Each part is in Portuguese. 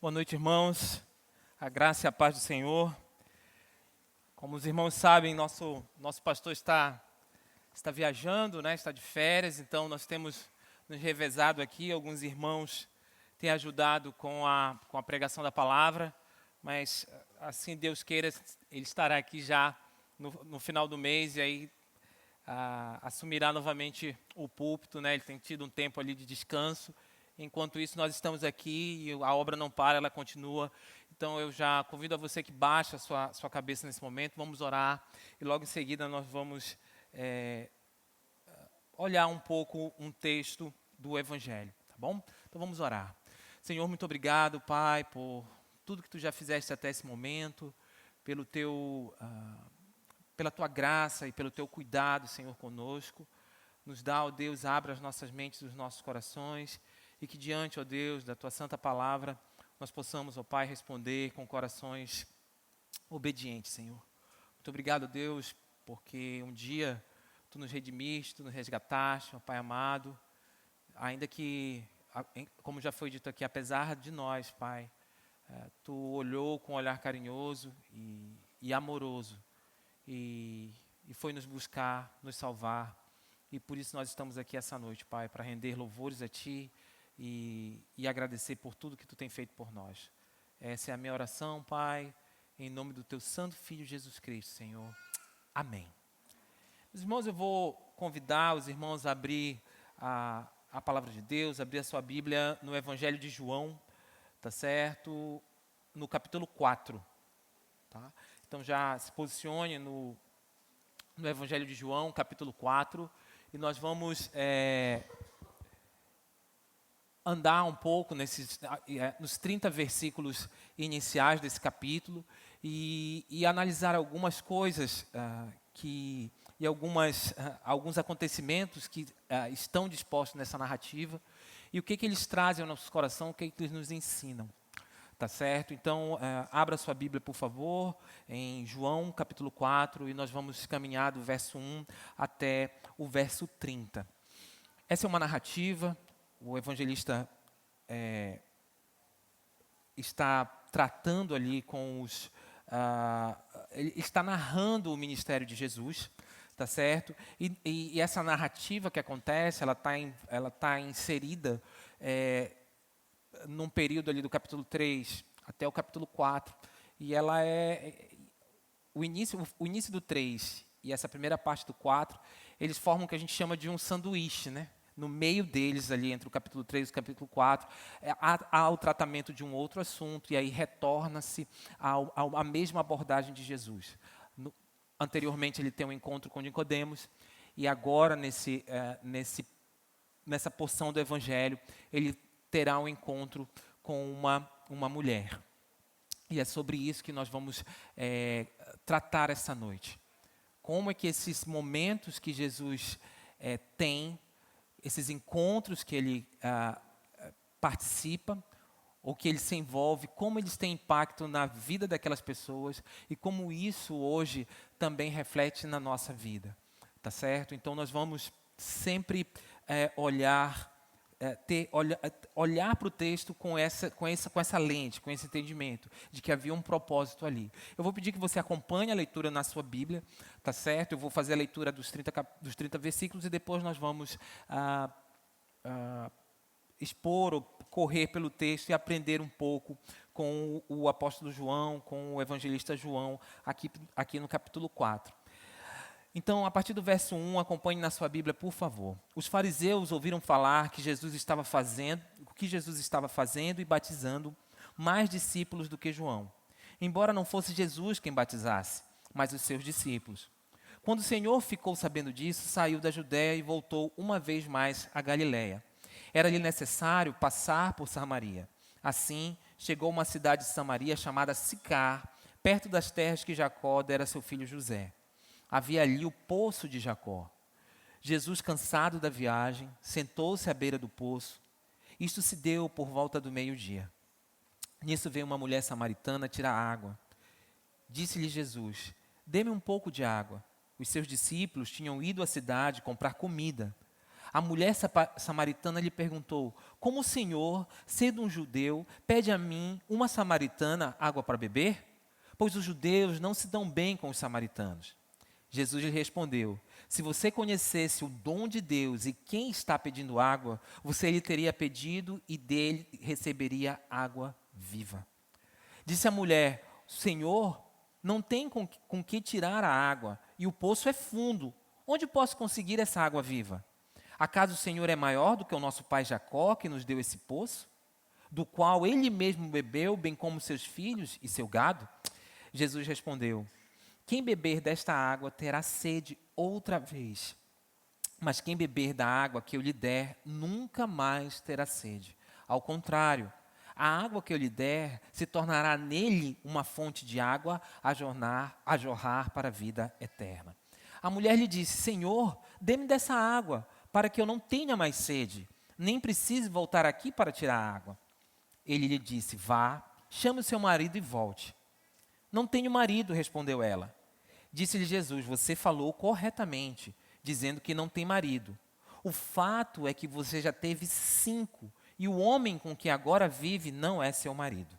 Boa noite, irmãos. A graça e a paz do Senhor. Como os irmãos sabem, nosso pastor está viajando, né? Está de férias, então nós temos nos revezado aqui. Alguns irmãos têm ajudado com a pregação da palavra, mas assim Deus queira, ele estará aqui já no final do mês e aí assumirá novamente o púlpito, né? Ele tem tido um tempo ali de descanso. Enquanto isso, nós estamos aqui e a obra não para, ela continua. Então, eu já convido a você que baixe a sua cabeça nesse momento. Vamos orar e logo em seguida nós vamos olhar um pouco um texto do Evangelho, tá bom? Então, vamos orar. Senhor, muito obrigado, Pai, por tudo que Tu já fizeste até esse momento, pela Tua graça e pelo Teu cuidado, Senhor, conosco. Nos dá, ó Deus, abra as nossas mentes e os nossos corações e que diante, ó Deus, da Tua santa palavra, nós possamos, ó Pai, responder com corações obedientes, Senhor. Muito obrigado, Deus, porque um dia Tu nos redimiste, Tu nos resgataste, ó Pai amado, ainda que, como já foi dito aqui, apesar de nós, Pai, Tu olhou com um olhar carinhoso e amoroso e foi nos buscar, nos salvar. E por isso nós estamos aqui essa noite, Pai, para render louvores a Ti e agradecer por tudo que Tu tem feito por nós. Essa é a minha oração, Pai, em nome do Teu Santo Filho Jesus Cristo, Senhor. Amém. Meus irmãos, eu vou convidar os irmãos a abrir a palavra de Deus, abrir a sua Bíblia no Evangelho de João, tá certo? No capítulo 4, tá? Então já se posicione no Evangelho de João, capítulo 4, e nós vamos andar um pouco nos 30 versículos iniciais desse capítulo e analisar algumas coisas e alguns acontecimentos que estão dispostos nessa narrativa e o que eles trazem ao nosso coração, o que eles nos ensinam. Tá certo? Então, abra sua Bíblia, por favor, em João, capítulo 4, e nós vamos caminhar do verso 1 até o verso 30. Essa é uma narrativa, o evangelista está tratando ali ele está narrando o ministério de Jesus, tá certo? E essa narrativa que acontece, ela tá inserida num período ali do capítulo 3 até o capítulo 4, e ela o início do 3 e essa primeira parte do 4, eles formam o que a gente chama de um sanduíche, né? No meio deles, ali entre o capítulo 3 e o capítulo 4, há o tratamento de um outro assunto, e aí retorna-se à mesma abordagem de Jesus. Anteriormente, ele tem um encontro com Nicodemos, e agora, nessa porção do Evangelho, ele terá um encontro com uma mulher. E é sobre isso que nós vamos tratar essa noite. Como é que esses momentos que Jesus tem, esses encontros que ele participa, ou que ele se envolve, como eles têm impacto na vida daquelas pessoas e como isso hoje também reflete na nossa vida, tá certo? Então nós vamos sempre olhar para o texto com essa lente, com esse entendimento de que havia um propósito ali. Eu vou pedir que você acompanhe a leitura na sua Bíblia, tá certo? Eu vou fazer a leitura dos 30 versículos e depois nós vamos expor ou correr pelo texto e aprender um pouco com o apóstolo João, com o evangelista João, aqui no capítulo 4. Então, a partir do verso 1, acompanhe na sua Bíblia, por favor. Os fariseus ouviram falar que Jesus estava fazendo e batizando mais discípulos do que João, embora não fosse Jesus quem batizasse, mas os seus discípulos. Quando o Senhor ficou sabendo disso, saiu da Judéia e voltou uma vez mais à Galiléia. Era-lhe necessário passar por Samaria. Assim, chegou a uma cidade de Samaria chamada Sicar, perto das terras que Jacó dera a seu filho José. Havia ali o poço de Jacó. Jesus, cansado da viagem, sentou-se à beira do poço. Isto se deu por volta do meio-dia. Nisso veio uma mulher samaritana tirar água. Disse-lhe Jesus: dê-me um pouco de água. Os seus discípulos tinham ido à cidade comprar comida. A mulher samaritana lhe perguntou: como o Senhor, sendo um judeu, pede a mim, uma samaritana, água para beber? Pois os judeus não se dão bem com os samaritanos. Jesus lhe respondeu: se você conhecesse o dom de Deus e quem está pedindo água, você lhe teria pedido e dele receberia água viva. Disse a mulher: Senhor, não tem com que tirar a água e o poço é fundo. Onde posso conseguir essa água viva? Acaso o Senhor é maior do que o nosso pai Jacó, que nos deu esse poço, do qual ele mesmo bebeu, bem como seus filhos e seu gado? Jesus respondeu: quem beber desta água terá sede outra vez, mas quem beber da água que eu lhe der nunca mais terá sede. Ao contrário, a água que eu lhe der se tornará nele uma fonte de água a jorrar para a vida eterna. A mulher lhe disse: Senhor, dê-me dessa água, para que eu não tenha mais sede, nem precise voltar aqui para tirar a água. Ele lhe disse: vá, chame o seu marido e volte. Não tenho marido, respondeu ela. Disse-lhe Jesus: você falou corretamente, dizendo que não tem marido. O fato é que você já teve 5, e o homem com que agora vive não é seu marido.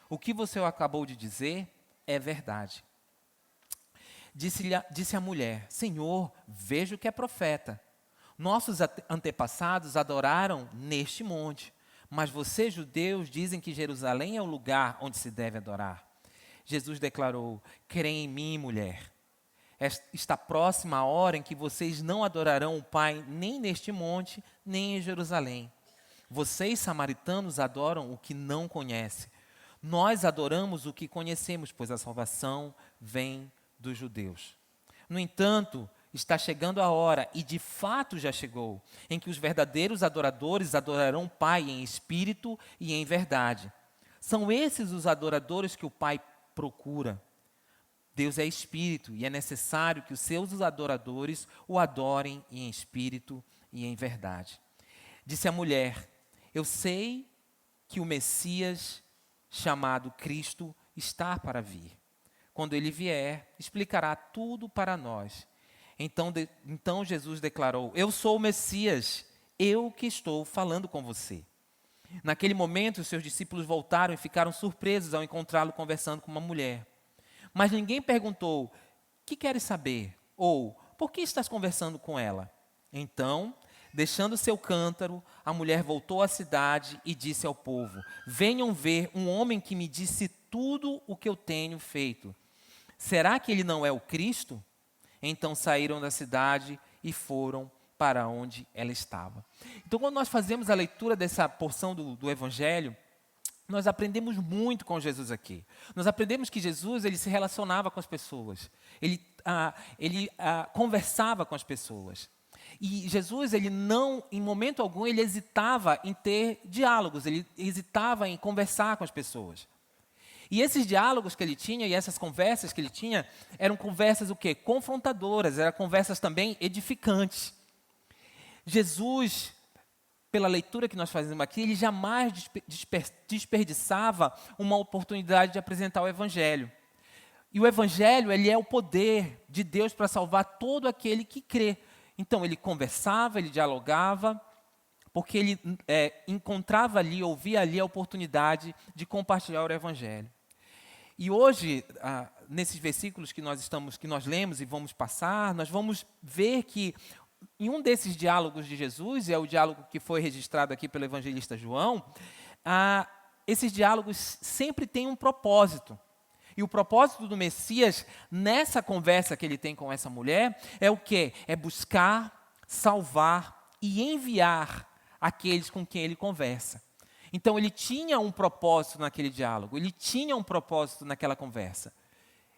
O que você acabou de dizer é verdade. Disse a mulher: Senhor, vejo que é profeta. Nossos antepassados adoraram neste monte, mas vocês, judeus, dizem que Jerusalém é o lugar onde se deve adorar. Jesus declarou: crê em mim, mulher. Está próxima a hora em que vocês não adorarão o Pai nem neste monte, nem em Jerusalém. Vocês, samaritanos, adoram o que não conhecem. Nós adoramos o que conhecemos, pois a salvação vem dos judeus. No entanto, está chegando a hora, e de fato já chegou, em que os verdadeiros adoradores adorarão o Pai em espírito e em verdade. São esses os adoradores que o Pai procura. Deus é espírito e é necessário que os seus adoradores o adorem em espírito e em verdade. Disse a mulher: eu sei que o Messias, chamado Cristo, está para vir. Quando ele vier, explicará tudo para nós. Então Jesus declarou: eu sou o Messias, eu que estou falando com você. Naquele momento, os seus discípulos voltaram e ficaram surpresos ao encontrá-lo conversando com uma mulher. Mas ninguém perguntou: que queres saber? Ou, por que estás conversando com ela? Então, deixando seu cântaro, a mulher voltou à cidade e disse ao povo: venham ver um homem que me disse tudo o que eu tenho feito. Será que ele não é o Cristo? Então saíram da cidade e foram para onde ela estava. Então, quando nós fazemos a leitura dessa porção do Evangelho, nós aprendemos muito com Jesus aqui. Nós aprendemos que Jesus, ele se relacionava com as pessoas. Ele conversava com as pessoas. E Jesus, ele não, em momento algum, ele hesitava em ter diálogos. Ele hesitava em conversar com as pessoas. E esses diálogos que ele tinha e essas conversas que ele tinha eram conversas o quê? Confrontadoras, eram conversas também edificantes. Jesus, pela leitura que nós fazemos aqui, ele jamais desperdiçava uma oportunidade de apresentar o Evangelho. E o Evangelho, ele é o poder de Deus para salvar todo aquele que crê. Então, ele conversava, ele dialogava, porque ele encontrava ali, ouvia ali a oportunidade de compartilhar o Evangelho. E hoje, nesses versículos que nós lemos e vamos passar, nós vamos ver que em um desses diálogos de Jesus, e é o diálogo que foi registrado aqui pelo evangelista João, esses diálogos sempre têm um propósito. E o propósito do Messias, nessa conversa que ele tem com essa mulher, é o quê? É buscar, salvar e enviar aqueles com quem ele conversa. Então, ele tinha um propósito naquele diálogo, ele tinha um propósito naquela conversa.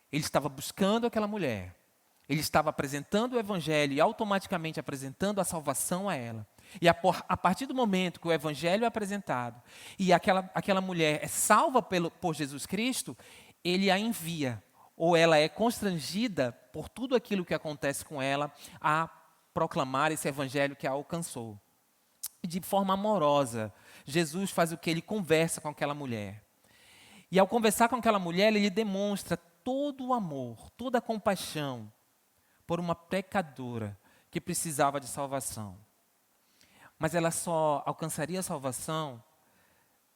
Ele estava buscando aquela mulher. Ele estava apresentando o Evangelho e automaticamente apresentando a salvação a ela. E a partir do momento que o Evangelho é apresentado e aquela mulher é salva por Jesus Cristo, ele a envia, ou ela é constrangida por tudo aquilo que acontece com ela a proclamar esse Evangelho que a alcançou. E de forma amorosa, Jesus faz o que? Ele conversa com aquela mulher. E ao conversar com aquela mulher, ele demonstra todo o amor, toda a compaixão por uma pecadora que precisava de salvação. mas ela só alcançaria a salvação,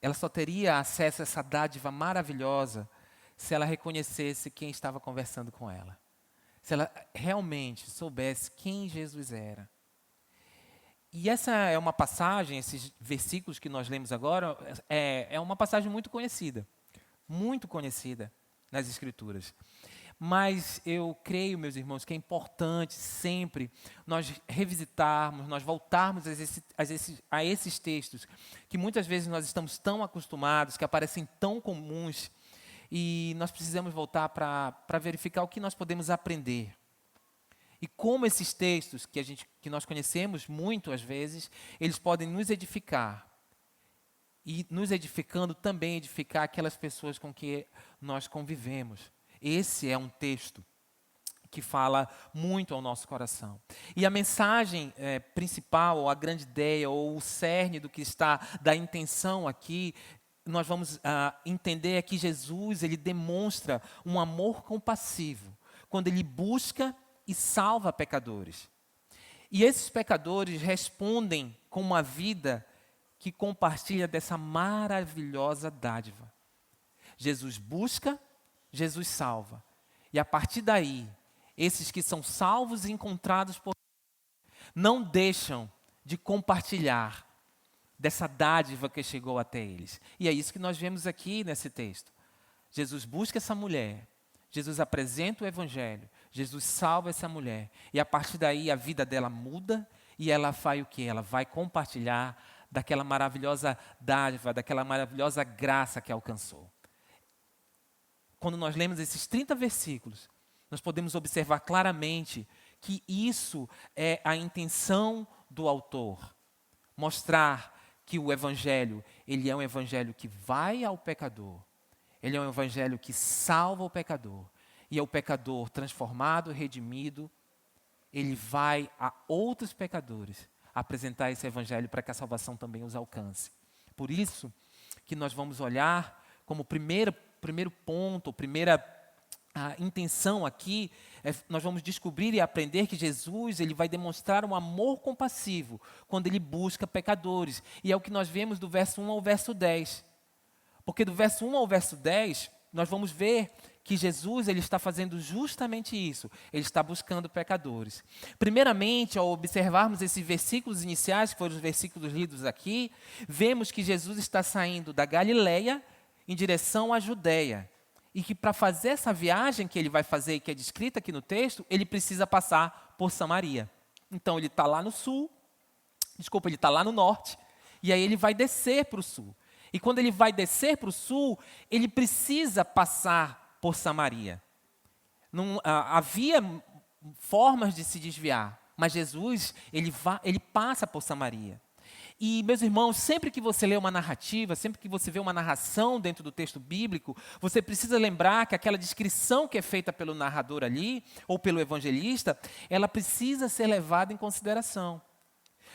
ela só teria acesso a essa dádiva maravilhosa se ela reconhecesse quem estava conversando com ela. Se ela realmente soubesse quem Jesus era. E essa é uma passagem, esses versículos que nós lemos agora, é uma passagem muito conhecida nas Escrituras. Mas eu creio, meus irmãos, que é importante sempre nós revisitarmos, nós voltarmos a esses textos, que muitas vezes nós estamos tão acostumados, que aparecem tão comuns, e nós precisamos voltar para verificar o que nós podemos aprender. E como esses textos que nós conhecemos muito às vezes, eles podem nos edificar. E nos edificando também edificar aquelas pessoas com que nós convivemos. Esse é um texto que fala muito ao nosso coração. E a mensagem principal, ou a grande ideia, ou o cerne do que está, da intenção aqui, nós vamos entender é que Jesus, ele demonstra um amor compassivo, quando ele busca e salva pecadores. E esses pecadores respondem com uma vida que compartilha dessa maravilhosa dádiva. Jesus busca, Jesus salva. E a partir daí, esses que são salvos e encontrados por Deus, não deixam de compartilhar dessa dádiva que chegou até eles. E é isso que nós vemos aqui nesse texto. Jesus busca essa mulher, Jesus apresenta o Evangelho, Jesus salva essa mulher. E a partir daí a vida dela muda e ela vai o quê? Ela vai compartilhar daquela maravilhosa dádiva, daquela maravilhosa graça que alcançou. Quando nós lemos esses 30 versículos, nós podemos observar claramente que isso é a intenção do autor. Mostrar que o Evangelho, ele é um Evangelho que vai ao pecador. Ele é um Evangelho que salva o pecador. E é o pecador transformado, redimido, ele vai a outros pecadores apresentar esse Evangelho para que a salvação também os alcance. Por isso que nós vamos olhar como primeiro ponto, primeira intenção aqui, nós vamos descobrir e aprender que Jesus, ele vai demonstrar um amor compassivo quando ele busca pecadores. E é o que nós vemos do verso 1 ao verso 10. Porque do verso 1 ao verso 10, nós vamos ver que Jesus, ele está fazendo justamente isso. Ele está buscando pecadores. Primeiramente, ao observarmos esses versículos iniciais, que foram os versículos lidos aqui, vemos que Jesus está saindo da Galileia em direção à Judeia. E que para fazer essa viagem que ele vai fazer e que é descrita aqui no texto, ele precisa passar por Samaria. Então ele está lá no sul, ele está lá no norte, e aí ele vai descer para o sul. E quando ele vai descer para o sul, ele precisa passar por Samaria. Havia formas de se desviar, mas Jesus, ele passa por Samaria. E, meus irmãos, sempre que você lê uma narrativa, sempre que você vê uma narração dentro do texto bíblico, você precisa lembrar que aquela descrição que é feita pelo narrador ali, ou pelo evangelista, ela precisa ser levada em consideração.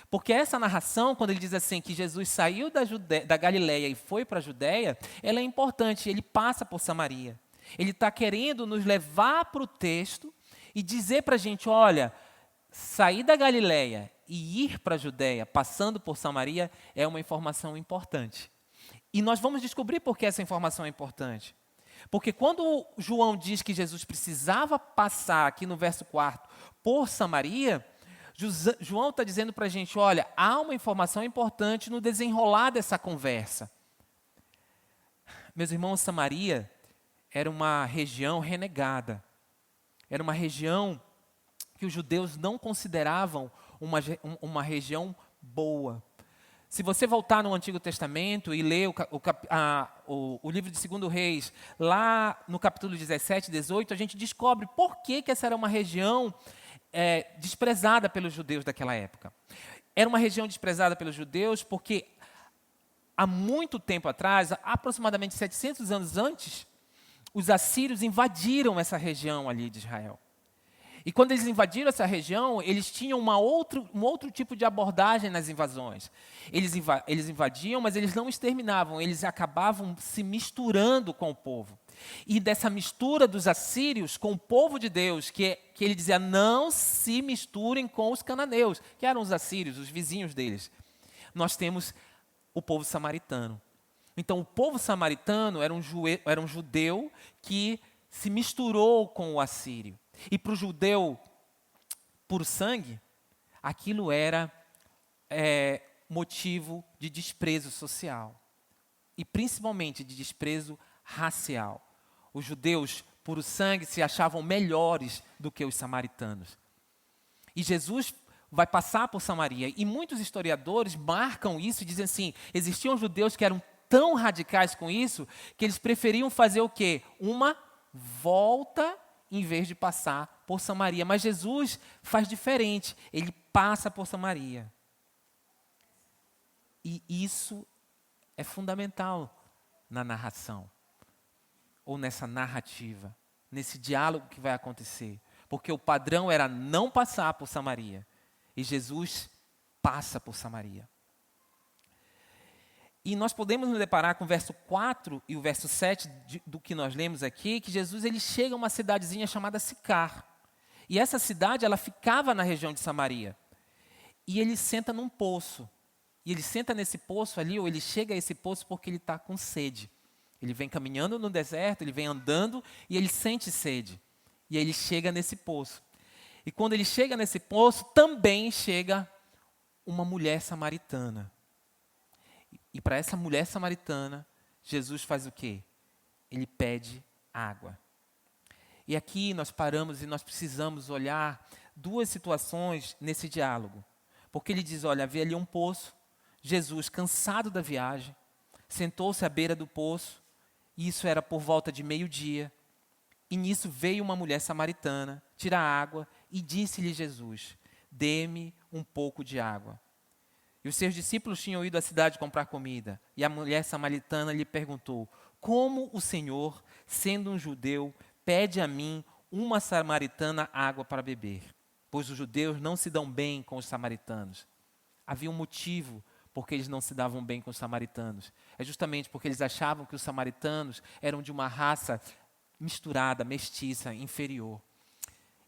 Porque essa narração, quando ele diz assim, que Jesus saiu da Galileia e foi para a Judeia, ela é importante, ele passa por Samaria. Ele está querendo nos levar para o texto e dizer para a gente, olha, sair da Galileia e ir para a Judeia, passando por Samaria, é uma informação importante. E nós vamos descobrir por que essa informação é importante. Porque quando João diz que Jesus precisava passar, aqui no verso 4, por Samaria, João está dizendo para a gente, olha, há uma informação importante no desenrolar dessa conversa. Meus irmãos, Samaria era uma região renegada. Era uma região que os judeus não consideravam uma região boa. Se você voltar no Antigo Testamento e ler o livro de 2 Reis, lá no capítulo 17 e 18, a gente descobre por que essa era uma região desprezada pelos judeus daquela época. Era uma região desprezada pelos judeus porque há muito tempo atrás, aproximadamente 700 anos antes, os assírios invadiram essa região ali de Israel. E quando eles invadiram essa região, eles tinham um outro tipo de abordagem nas invasões. Eles invadiam, mas eles não exterminavam, eles acabavam se misturando com o povo. E dessa mistura dos assírios com o povo de Deus, que ele dizia, não se misturem com os cananeus, que eram os assírios, os vizinhos deles. nós temos o povo samaritano. Então, o povo samaritano era um judeu que se misturou com o assírio. E para o judeu puro sangue, aquilo era motivo de desprezo social. E principalmente de desprezo racial. Os judeus puro sangue se achavam melhores do que os samaritanos. E Jesus vai passar por Samaria. E muitos historiadores marcam isso e dizem assim, existiam judeus que eram tão radicais com isso, que eles preferiam fazer o quê? Uma volta em vez de passar por Samaria. Mas Jesus faz diferente, ele passa por Samaria. E isso é fundamental na narração, ou nessa narrativa, nesse diálogo que vai acontecer. Porque o padrão era não passar por Samaria. E Jesus passa por Samaria. E nós podemos nos deparar com o verso 4 e o verso 7 do que nós lemos aqui, que Jesus ele chega a uma cidadezinha chamada Sicar. E essa cidade, ela ficava na região de Samaria. E ele senta num poço. E ele senta nesse poço ali, ou ele chega a esse poço porque ele está com sede. Ele vem caminhando no deserto, ele vem andando e ele sente sede. E aí ele chega nesse poço. E quando ele chega nesse poço, também chega uma mulher samaritana. E para essa mulher samaritana, Jesus faz o quê? Ele pede água. E aqui nós paramos e nós precisamos olhar duas situações nesse diálogo. Porque ele diz, olha, havia ali um poço, Jesus, cansado da viagem, sentou-se à beira do poço, e isso era por volta de meio-dia. E nisso veio uma mulher samaritana, tirar água, e disse-lhe Jesus, dê-me um pouco de água. E os seus discípulos tinham ido à cidade comprar comida. E a mulher samaritana lhe perguntou, como o Senhor, sendo um judeu, pede a mim, uma samaritana, água para beber? Pois os judeus não se dão bem com os samaritanos. Havia um motivo porque eles não se davam bem com os samaritanos. É justamente porque eles achavam que os samaritanos eram de uma raça misturada, mestiça, inferior.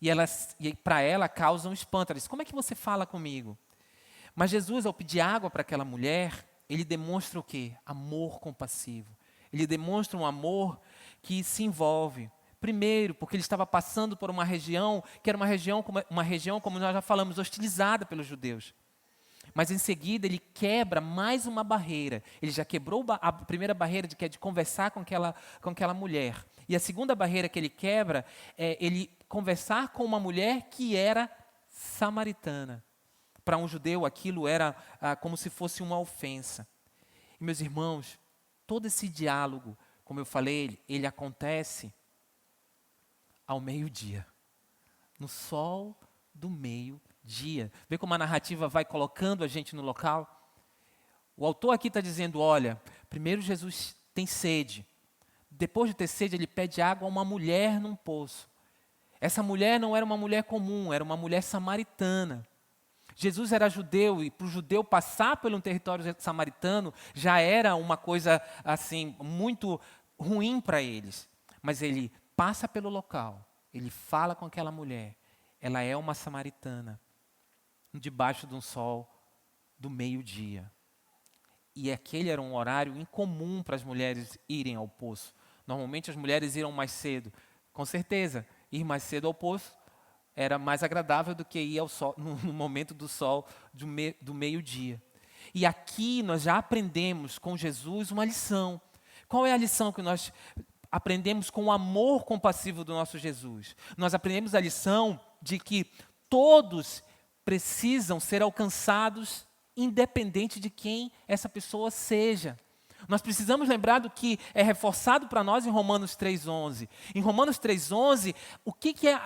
E para ela causa um espanto. Ela diz, como é que você fala comigo? Mas Jesus, ao pedir água para aquela mulher, ele demonstra o quê? Amor compassivo. Ele demonstra um amor que se envolve. Primeiro, porque ele estava passando por uma região, que era uma região, como nós já falamos, hostilizada pelos judeus. Mas em seguida ele quebra mais uma barreira. Ele já quebrou a primeira barreira, que é de conversar com aquela mulher. E a segunda barreira que ele quebra é ele conversar com uma mulher que era samaritana. Para um judeu aquilo era como se fosse uma ofensa. E, meus irmãos, todo esse diálogo, como eu falei, ele acontece ao meio-dia. No sol do meio-dia. Vê como a narrativa vai colocando a gente no local? O autor aqui está dizendo, olha, primeiro Jesus tem sede. Depois de ter sede, ele pede água a uma mulher num poço. Essa mulher não era uma mulher comum, era uma mulher samaritana. Jesus era judeu e para o judeu passar pelo território samaritano já era uma coisa assim muito ruim para eles. Mas ele passa pelo local, ele fala com aquela mulher. Ela é uma samaritana, debaixo de um sol do meio-dia. E aquele era um horário incomum para as mulheres irem ao poço. Normalmente as mulheres iam mais cedo. Com certeza, ir mais cedo ao poço era mais agradável do que ir ao sol, no momento do sol do meio-dia. E aqui nós já aprendemos com Jesus uma lição. Qual é a lição que nós aprendemos com o amor compassivo do nosso Jesus? Nós aprendemos a lição de que todos precisam ser alcançados independente de quem essa pessoa seja. Nós precisamos lembrar do que é reforçado para nós em Romanos 3,11. Em Romanos 3,11, o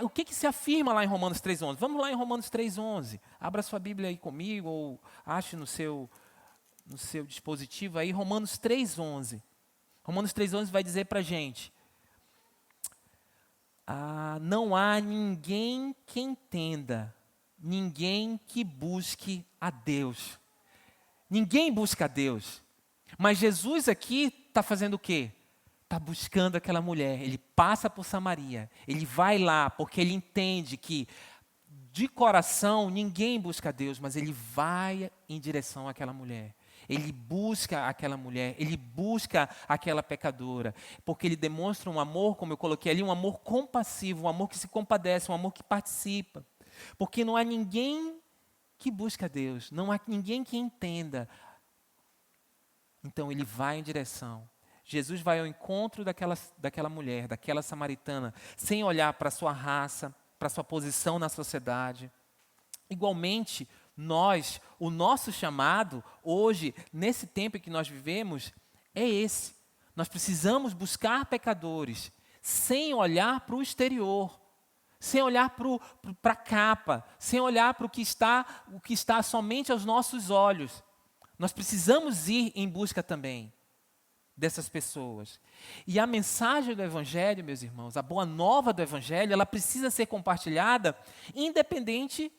que se afirma lá em Romanos 3,11? Vamos lá em Romanos 3,11. Abra sua Bíblia aí comigo, ou ache no seu dispositivo aí, Romanos 3,11. Romanos 3,11 vai dizer para a gente, não há ninguém que entenda, ninguém que busque a Deus. Ninguém busca a Deus. Mas Jesus aqui está fazendo o quê? Está buscando aquela mulher. Ele passa por Samaria. Ele vai lá porque ele entende que de coração, ninguém busca Deus, mas ele vai em direção àquela mulher. Ele busca aquela mulher, ele busca aquela pecadora, porque ele demonstra um amor, como eu coloquei ali, um amor compassivo, um amor que se compadece, um amor que participa. Porque não há ninguém que busca Deus, não há ninguém que entenda. Então ele vai em direção. Jesus vai ao encontro daquela mulher, daquela samaritana, sem olhar para a sua raça, para a sua posição na sociedade. Igualmente, nós, o nosso chamado hoje, nesse tempo em que nós vivemos, é esse. Nós precisamos buscar pecadores, sem olhar para o exterior, sem olhar para a capa, sem olhar para o que está somente aos nossos olhos. Nós precisamos ir em busca também dessas pessoas. E a mensagem do Evangelho, meus irmãos, a boa nova do Evangelho, ela precisa ser compartilhada independente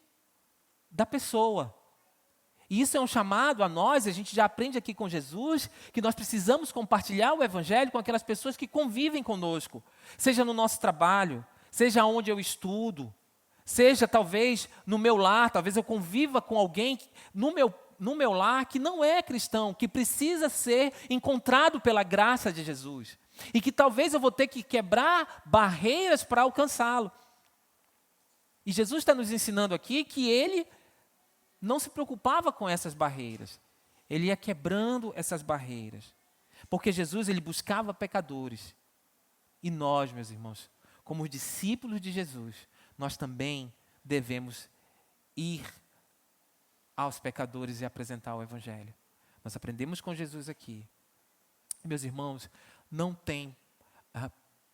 da pessoa. E isso é um chamado a nós, a gente já aprende aqui com Jesus, que nós precisamos compartilhar o Evangelho com aquelas pessoas que convivem conosco, seja no nosso trabalho, seja onde eu estudo, seja talvez no meu lar, talvez eu conviva com alguém no meu lar que não é cristão, que precisa ser encontrado pela graça de Jesus. E que talvez eu vou ter que quebrar barreiras para alcançá-lo. E Jesus está nos ensinando aqui que ele não se preocupava com essas barreiras. Ele ia quebrando essas barreiras. Porque Jesus, ele buscava pecadores. E nós, meus irmãos, como os discípulos de Jesus, nós também devemos ir aos pecadores e apresentar o Evangelho. Nós aprendemos com Jesus aqui. Meus irmãos, não tem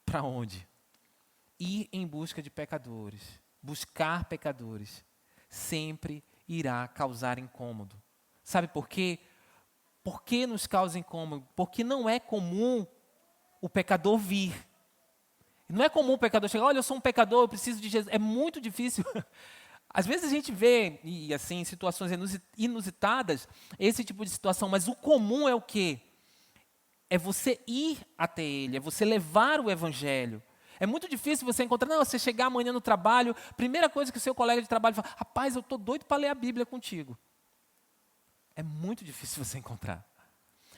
para onde ir em busca de pecadores. Buscar pecadores sempre irá causar incômodo. Sabe por quê? Por que nos causa incômodo? Porque não é comum o pecador vir. Não é comum o pecador chegar, olha, eu sou um pecador, eu preciso de Jesus. É muito difícil. Às vezes a gente vê, e assim, em situações inusitadas, esse tipo de situação, mas o comum é o quê? É você ir até ele, é você levar o Evangelho. É muito difícil você encontrar, não, você chegar amanhã no trabalho, primeira coisa que o seu colega de trabalho fala, rapaz, eu estou doido para ler a Bíblia contigo. É muito difícil você encontrar.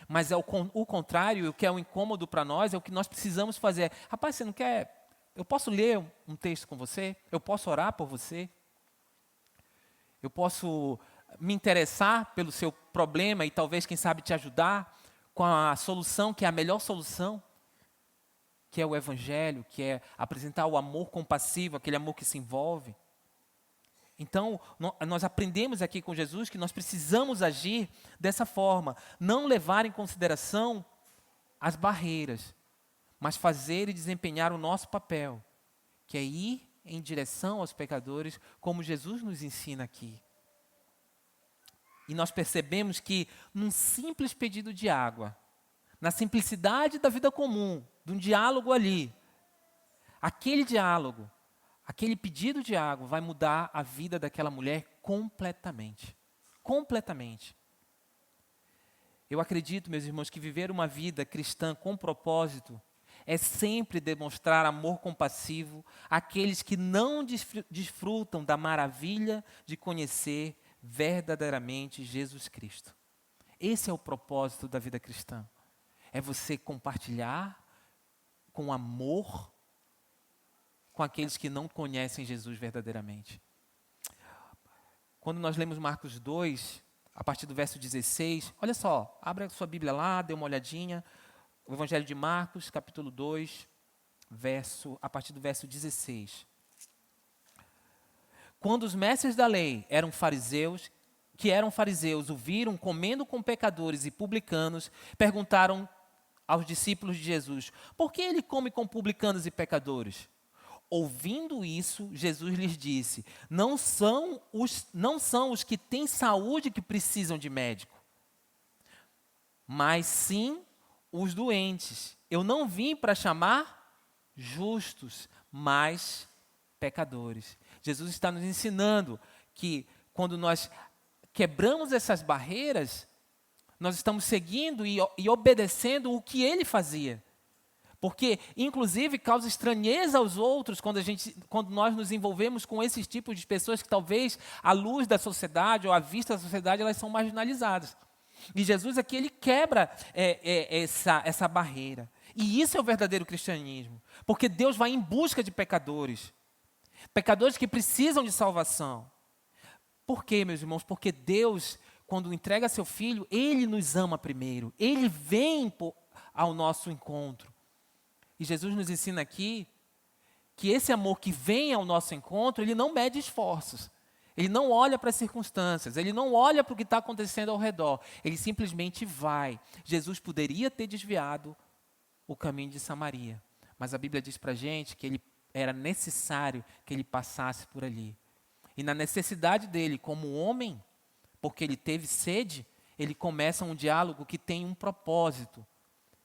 Mas é o contrário, o que é um incômodo para nós, é o que nós precisamos fazer. Rapaz, você não quer, eu posso ler um texto com você? Eu posso orar por você? Eu posso me interessar pelo seu problema e talvez, quem sabe, te ajudar com a solução, que é a melhor solução, que é o Evangelho, que é apresentar o amor compassivo, aquele amor que se envolve. Então, nós aprendemos aqui com Jesus que nós precisamos agir dessa forma, não levar em consideração as barreiras, mas fazer e desempenhar o nosso papel, que é ir em direção aos pecadores, como Jesus nos ensina aqui. E nós percebemos que num simples pedido de água, na simplicidade da vida comum, de um diálogo ali, aquele diálogo, aquele pedido de água vai mudar a vida daquela mulher completamente. Completamente. Eu acredito, meus irmãos, que viver uma vida cristã com propósito é sempre demonstrar amor compassivo àqueles que não desfrutam da maravilha de conhecer verdadeiramente Jesus Cristo. Esse é o propósito da vida cristã. É você compartilhar com amor com aqueles que não conhecem Jesus verdadeiramente. Quando nós lemos Marcos 2, a partir do verso 16, olha só, abre a sua Bíblia lá, dê uma olhadinha, o Evangelho de Marcos, capítulo 2, a partir do verso 16. Quando os mestres da lei eram fariseus, o viram comendo com pecadores e publicanos, perguntaram aos discípulos de Jesus, por que ele come com publicanos e pecadores? Ouvindo isso, Jesus lhes disse, não são os que têm saúde que precisam de médico, mas sim os doentes. Eu não vim para chamar justos, mas pecadores. Jesus está nos ensinando que quando nós quebramos essas barreiras, nós estamos seguindo e obedecendo o que ele fazia. Porque, inclusive, causa estranheza aos outros quando nós nos envolvemos com esses tipos de pessoas que talvez, à luz da sociedade ou à vista da sociedade, elas são marginalizadas. E Jesus aqui, ele quebra essa barreira. E isso é o verdadeiro cristianismo. Porque Deus vai em busca de pecadores. Pecadores que precisam de salvação. Por quê, meus irmãos? Porque Deus, quando entrega seu Filho, Ele nos ama primeiro. Ele vem ao nosso encontro. E Jesus nos ensina aqui que esse amor que vem ao nosso encontro, ele não mede esforços. Ele não olha para as circunstâncias, ele não olha para o que está acontecendo ao redor. Ele simplesmente vai. Jesus poderia ter desviado o caminho de Samaria. Mas a Bíblia diz para a gente que era necessário que ele passasse por ali. E na necessidade dele, como homem, porque ele teve sede, ele começa um diálogo que tem um propósito,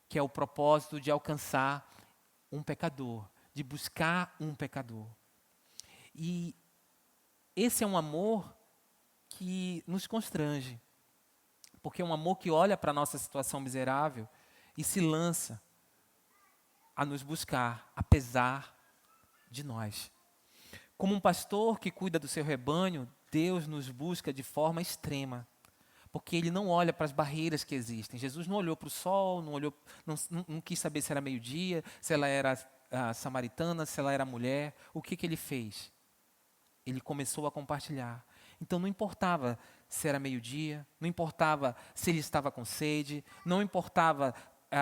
que é o propósito de alcançar um pecador, de buscar um pecador. E esse é um amor que nos constrange, porque é um amor que olha para a nossa situação miserável e se lança a nos buscar, apesar de nós. Como um pastor que cuida do seu rebanho, Deus nos busca de forma extrema, porque Ele não olha para as barreiras que existem. Jesus não olhou para o sol, não quis saber se era meio-dia, se ela era samaritana, se ela era mulher. O que Ele fez? Ele começou a compartilhar. Então não importava se era meio-dia, não importava se ele estava com sede, não importava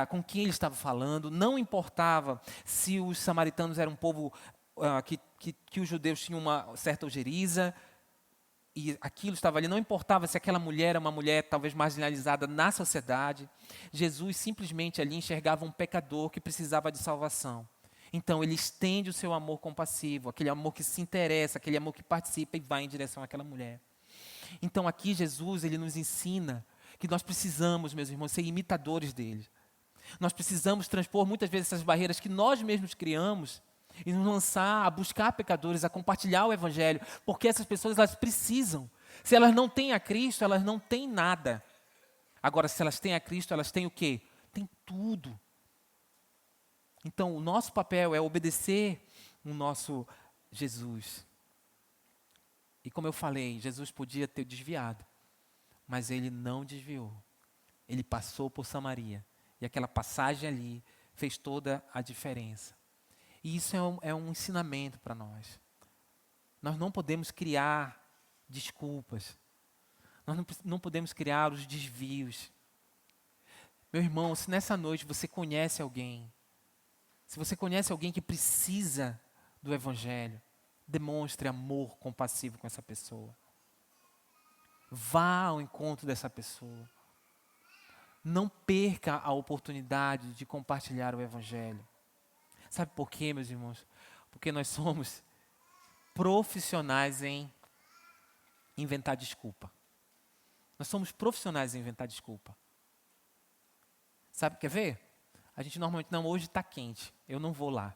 com quem ele estava falando, não importava se os samaritanos eram um povo que os judeus tinham uma certa ojeriza, e aquilo estava ali, não importava se aquela mulher era uma mulher talvez marginalizada na sociedade. Jesus simplesmente ali enxergava um pecador que precisava de salvação. Então ele estende o seu amor compassivo, aquele amor que se interessa, aquele amor que participa e vai em direção àquela mulher. Então aqui Jesus, ele nos ensina que nós precisamos, meus irmãos, ser imitadores dele. Nós precisamos transpor muitas vezes essas barreiras que nós mesmos criamos e nos lançar a buscar pecadores, a compartilhar o evangelho, porque essas pessoas, elas precisam. Se elas não têm a Cristo, elas não têm nada. Agora, se elas têm a Cristo, elas têm o quê? Têm tudo. Então, o nosso papel é obedecer o nosso Jesus. E como eu falei, Jesus podia ter desviado, mas ele não desviou. Ele passou por Samaria. E aquela passagem ali fez toda a diferença. E isso é um ensinamento para nós. Nós não podemos criar desculpas. Nós não podemos criar os desvios. Meu irmão, se nessa noite você conhece alguém, se você conhece alguém que precisa do Evangelho, demonstre amor compassivo com essa pessoa. Vá ao encontro dessa pessoa. Não perca a oportunidade de compartilhar o Evangelho. Sabe por quê, meus irmãos? Porque nós somos profissionais em inventar desculpa. Nós somos profissionais em inventar desculpa. Sabe, quer ver? A gente normalmente, não, hoje está quente, eu não vou lá.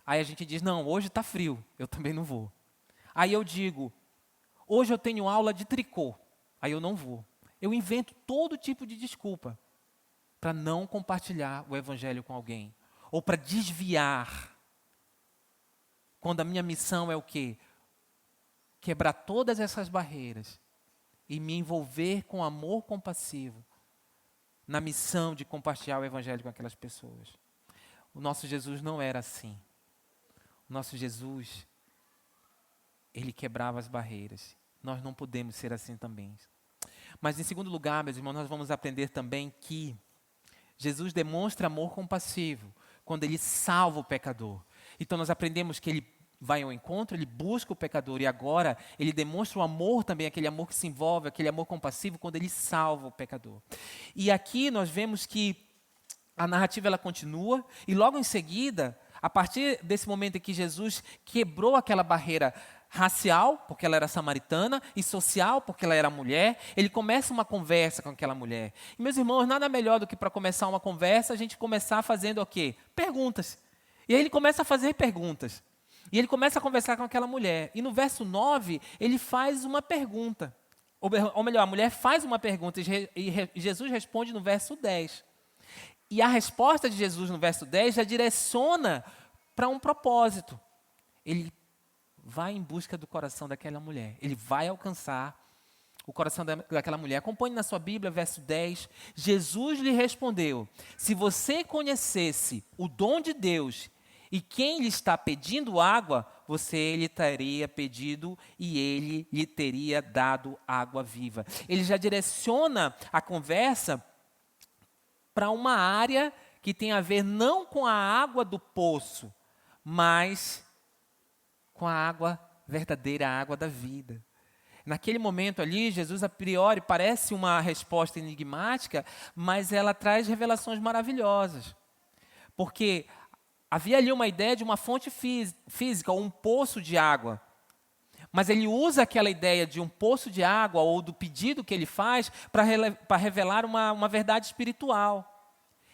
Aí a gente diz, não, hoje está frio, eu também não vou. Aí eu digo, hoje eu tenho aula de tricô, aí eu não vou. Eu invento todo tipo de desculpa para não compartilhar o Evangelho com alguém. Ou para desviar. Quando a minha missão é o quê? Quebrar todas essas barreiras e me envolver com amor compassivo na missão de compartilhar o Evangelho com aquelas pessoas. O nosso Jesus não era assim. O nosso Jesus, ele quebrava as barreiras. Nós não podemos ser assim também. Mas em segundo lugar, meus irmãos, nós vamos aprender também que Jesus demonstra amor compassivo quando ele salva o pecador. Então nós aprendemos que ele vai ao encontro, ele busca o pecador e agora ele demonstra o amor também, aquele amor que se envolve, aquele amor compassivo quando ele salva o pecador. E aqui nós vemos que a narrativa ela continua e logo em seguida, a partir desse momento em que Jesus quebrou aquela barreira racial, porque ela era samaritana, e social, porque ela era mulher, ele começa uma conversa com aquela mulher. E, meus irmãos, nada melhor do que para começar uma conversa, a gente começar fazendo o quê? Perguntas. E aí ele começa a fazer perguntas. E ele começa a conversar com aquela mulher. E no verso 9, ele faz uma pergunta. Ou melhor, a mulher faz uma pergunta e Jesus responde no verso 10. E a resposta de Jesus no verso 10 já direciona para um propósito. Ele vai em busca do coração daquela mulher. Ele vai alcançar o coração daquela mulher. Acompanhe na sua Bíblia, verso 10. Jesus lhe respondeu: se você conhecesse o dom de Deus e quem lhe está pedindo água, você lhe teria pedido e ele lhe teria dado água viva. Ele já direciona a conversa para uma área que tem a ver não com a água do poço, mas com a água verdadeira, a água da vida. Naquele momento ali, Jesus a priori parece uma resposta enigmática, mas ela traz revelações maravilhosas. Porque havia ali uma ideia de uma fonte física, ou um poço de água. Mas ele usa aquela ideia de um poço de água, ou do pedido que ele faz, para revelar uma verdade espiritual.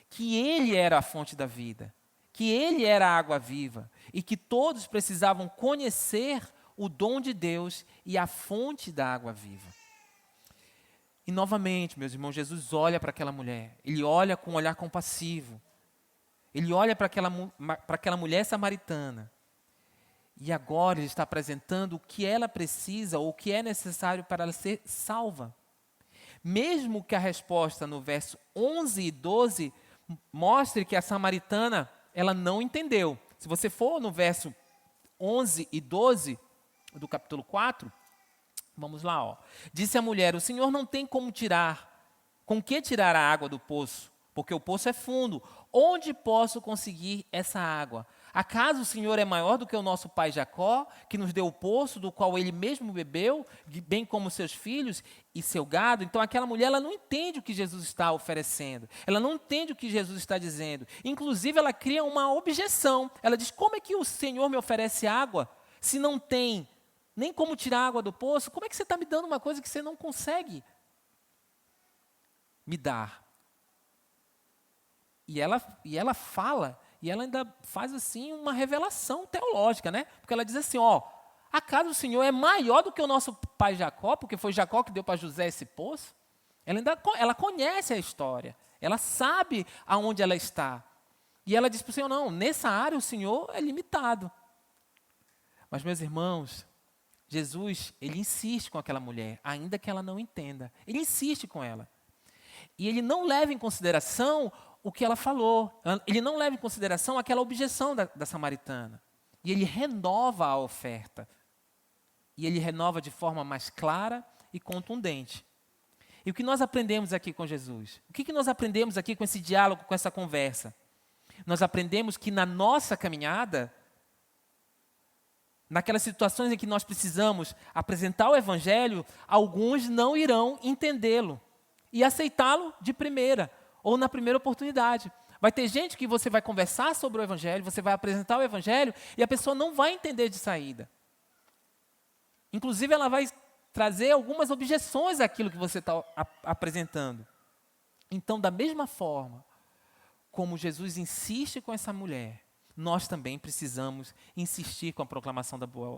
Que ele era a fonte da vida, que ele era a água viva, e que todos precisavam conhecer o dom de Deus e a fonte da água viva. E novamente, meus irmãos, Jesus olha para aquela mulher, ele olha com um olhar compassivo, ele olha para aquela mulher samaritana, e agora ele está apresentando o que ela precisa, ou o que é necessário para ela ser salva. Mesmo que a resposta no verso 11 e 12 mostre que a samaritana, ela não entendeu. Se você for no verso 11 e 12 do capítulo 4, vamos lá, ó. Disse a mulher: o Senhor não tem com que tirar a água do poço, porque o poço é fundo. Onde posso conseguir essa água? Acaso o Senhor é maior do que o nosso pai Jacó, que nos deu o poço do qual ele mesmo bebeu, bem como seus filhos e seu gado? Então aquela mulher, ela não entende o que Jesus está oferecendo. Ela não entende o que Jesus está dizendo. Inclusive ela cria uma objeção. Ela diz: como é que o Senhor me oferece água se não tem nem como tirar água do poço? Como é que você está me dando uma coisa que você não consegue me dar? E ela fala, e ela ainda faz assim uma revelação teológica, né? Porque ela diz assim, ó: acaso o Senhor é maior do que o nosso pai Jacó, porque foi Jacó que deu para José esse poço? Ela conhece a história, ela sabe aonde ela está. E ela diz para o Senhor: não, nessa área o Senhor é limitado. Mas, meus irmãos, Jesus, ele insiste com aquela mulher, ainda que ela não entenda. Ele insiste com ela. E ele não leva em consideração o que ela falou. Ele não leva em consideração aquela objeção da samaritana. E ele renova a oferta. E ele renova de forma mais clara e contundente. E o que nós aprendemos aqui com Jesus? O que nós aprendemos aqui com esse diálogo, com essa conversa? Nós aprendemos que na nossa caminhada, naquelas situações em que nós precisamos apresentar o Evangelho, alguns não irão entendê-lo e aceitá-lo de primeira, ou na primeira oportunidade. Vai ter gente que você vai conversar sobre o Evangelho, você vai apresentar o Evangelho, e a pessoa não vai entender de saída. Inclusive, ela vai trazer algumas objeções àquilo que você está apresentando. Então, da mesma forma como Jesus insiste com essa mulher, nós também precisamos insistir com a proclamação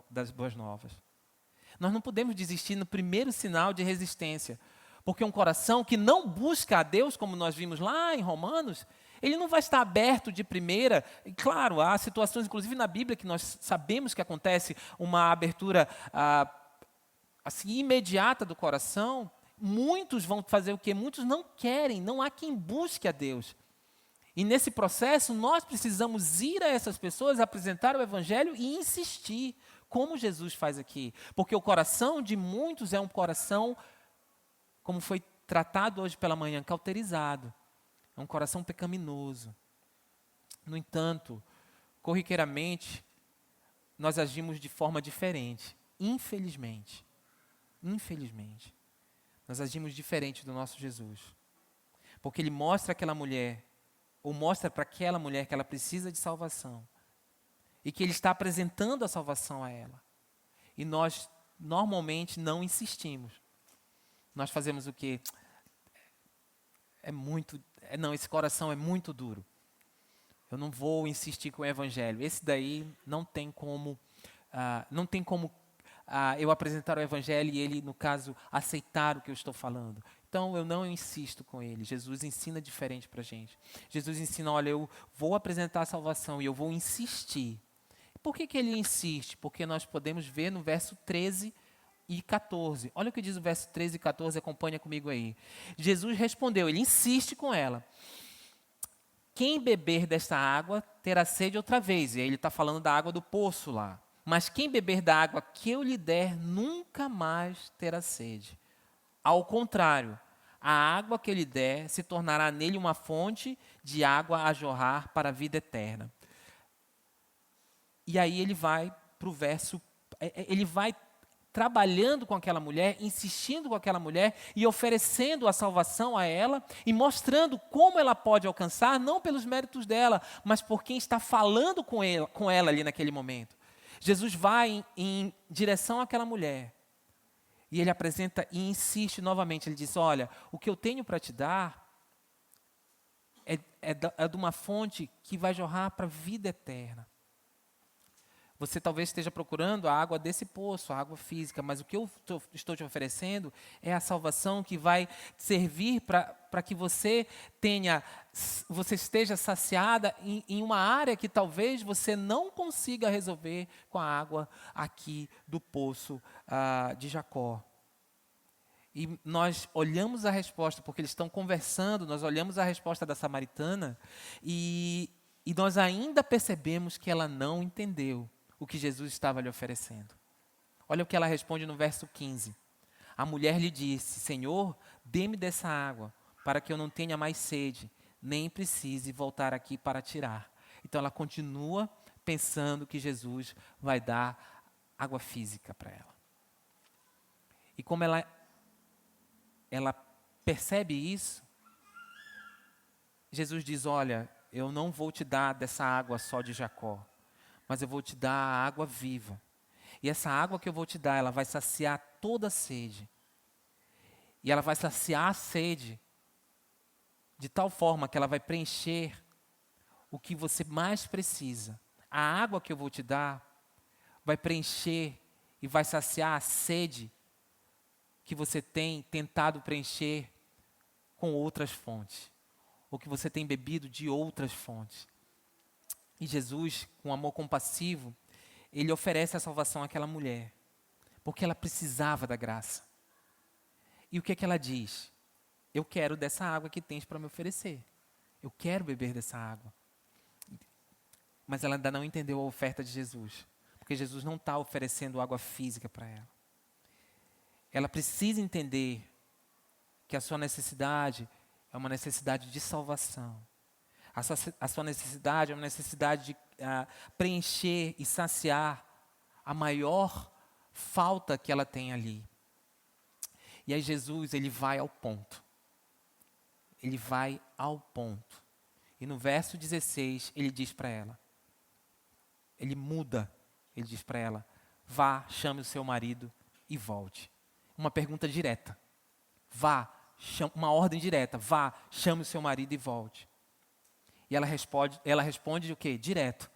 das boas novas. Nós não podemos desistir no primeiro sinal de resistência, porque um coração que não busca a Deus, como nós vimos lá em Romanos, ele não vai estar aberto de primeira. E claro, há situações, inclusive na Bíblia, que nós sabemos que acontece uma abertura assim, imediata do coração. Muitos vão fazer o quê? Muitos não querem, não há quem busque a Deus. E nesse processo, nós precisamos ir a essas pessoas, apresentar o Evangelho e insistir, como Jesus faz aqui. Porque o coração de muitos é um coração, como foi tratado hoje pela manhã, cauterizado. É um coração pecaminoso. No entanto, corriqueiramente, nós agimos de forma diferente. Infelizmente. Infelizmente. Nós agimos diferente do nosso Jesus. Porque ele mostra àquela mulher, ou mostra para aquela mulher que ela precisa de salvação. E que ele está apresentando a salvação a ela. E nós, normalmente, não insistimos. Nós fazemos o quê? Não, esse coração é muito duro. Eu não vou insistir com o Evangelho. Esse daí não tem como eu apresentar o evangelho e ele, no caso, aceitar o que eu estou falando. Então, eu não insisto com ele. Jesus ensina diferente para a gente. Jesus ensina, olha, eu vou apresentar a salvação e eu vou insistir. Por que ele insiste? Porque nós podemos ver no verso 13 e 14. Olha o que diz o verso 13 e 14, acompanha comigo aí. Jesus respondeu, ele insiste com ela. Quem beber desta água terá sede outra vez. E aí ele está falando da água do poço lá. Mas quem beber da água que eu lhe der, nunca mais terá sede. Ao contrário, a água que ele der se tornará nele uma fonte de água a jorrar para a vida eterna. E aí ele vai para o verso, ele vai trabalhando com aquela mulher, insistindo com aquela mulher e oferecendo a salvação a ela e mostrando como ela pode alcançar, não pelos méritos dela, mas por quem está falando com ela ali naquele momento. Jesus vai em direção àquela mulher. E ele apresenta e insiste novamente. Ele diz, olha, o que eu tenho para te dar é de uma fonte que vai jorrar para a vida eterna. Você talvez esteja procurando a água desse poço, a água física, mas o que eu estou te oferecendo é a salvação que vai servir para que você esteja saciada em uma área que talvez você não consiga resolver com a água aqui do poço de Jacó. E nós olhamos a resposta, porque eles estão conversando, nós olhamos a resposta da samaritana e nós ainda percebemos que ela não entendeu o que Jesus estava lhe oferecendo. Olha o que ela responde no verso 15. A mulher lhe disse, Senhor, dê-me dessa água, para que eu não tenha mais sede, nem precise voltar aqui para tirar. Então ela continua pensando que Jesus vai dar água física para ela. E como ela percebe isso, Jesus diz, olha, eu não vou te dar dessa água só de Jacó, mas eu vou te dar a água viva. E essa água que eu vou te dar, ela vai saciar toda a sede. E ela vai saciar a sede de tal forma que ela vai preencher o que você mais precisa. A água que eu vou te dar vai preencher e vai saciar a sede que você tem tentado preencher com outras fontes, ou que você tem bebido de outras fontes. E Jesus, com amor compassivo, ele oferece a salvação àquela mulher, porque ela precisava da graça. E o que é que ela diz? Eu quero dessa água que tens para me oferecer. Eu quero beber dessa água. Mas ela ainda não entendeu a oferta de Jesus, porque Jesus não está oferecendo água física para ela. Ela precisa entender que a sua necessidade é uma necessidade de salvação. A sua necessidade é uma necessidade de preencher e saciar a maior falta que ela tem ali. E aí Jesus, ele vai ao ponto. Ele vai ao ponto. E no verso 16, ele diz para ela, ele muda, ele diz para ela, vá, chame o seu marido e volte. Uma pergunta direta. Vá, uma ordem direta, vá, chame o seu marido e volte. E ela responde o quê? Direto.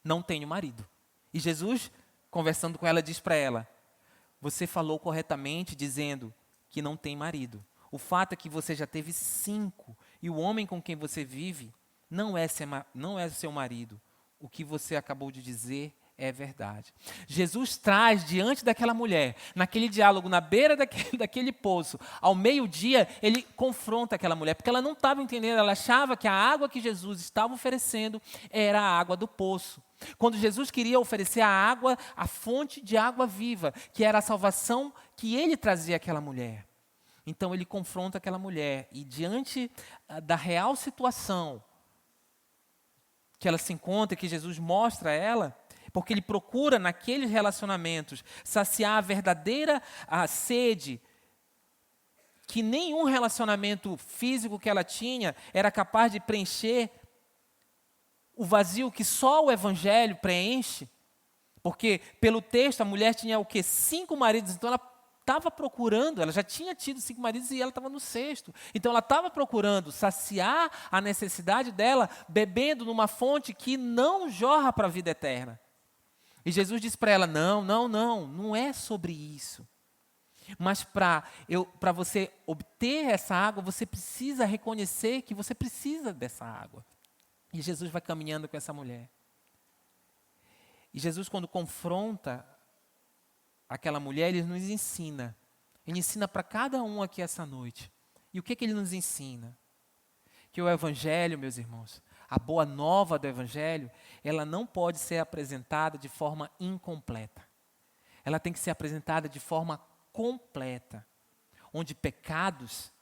Não tenho marido. E Jesus, conversando com ela, diz para ela, você falou corretamente dizendo que não tem marido. O fato é que você já teve 5 e o homem com quem você vive não é seu marido. O que você acabou de dizer é verdade. Jesus traz diante daquela mulher, naquele diálogo, na beira daquele poço, ao meio-dia, ele confronta aquela mulher, porque ela não estava entendendo, ela achava que a água que Jesus estava oferecendo era a água do poço. Quando Jesus queria oferecer a água, a fonte de água viva, que era a salvação que ele trazia àquela mulher. Então ele confronta aquela mulher e diante da real situação que ela se encontra, que Jesus mostra a ela, porque ele procura naqueles relacionamentos saciar a verdadeira sede que nenhum relacionamento físico que ela tinha era capaz de preencher o vazio que só o evangelho preenche. Porque pelo texto a mulher tinha o quê? 5 maridos, então ela estava procurando, ela já tinha tido 5 maridos e ela estava no 6º. Então ela estava procurando saciar a necessidade dela, bebendo numa fonte que não jorra para a vida eterna. E Jesus disse para ela: não é sobre isso. Mas para você obter essa água, você precisa reconhecer que você precisa dessa água. E Jesus vai caminhando com essa mulher. E Jesus, quando confronta aquela mulher, ele nos ensina. Ele ensina para cada um aqui essa noite. E o que ele nos ensina? Que o Evangelho, meus irmãos, a boa nova do Evangelho, ela não pode ser apresentada de forma incompleta. Ela tem que ser apresentada de forma completa, onde pecados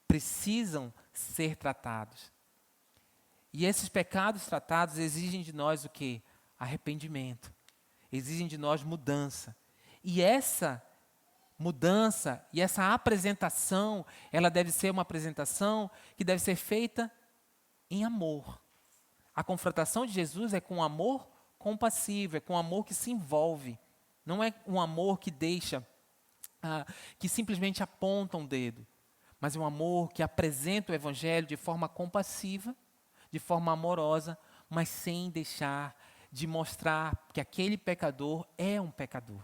precisam ser tratados. E esses pecados tratados exigem de nós o quê? Arrependimento. Exigem de nós mudança. E essa mudança e essa apresentação, ela deve ser uma apresentação que deve ser feita em amor. A confrontação de Jesus é com amor compassivo, é com amor que se envolve. Não é um amor que deixa, que simplesmente aponta um dedo, mas é um amor que apresenta o Evangelho de forma compassiva, de forma amorosa, mas sem deixar de mostrar que aquele pecador é um pecador.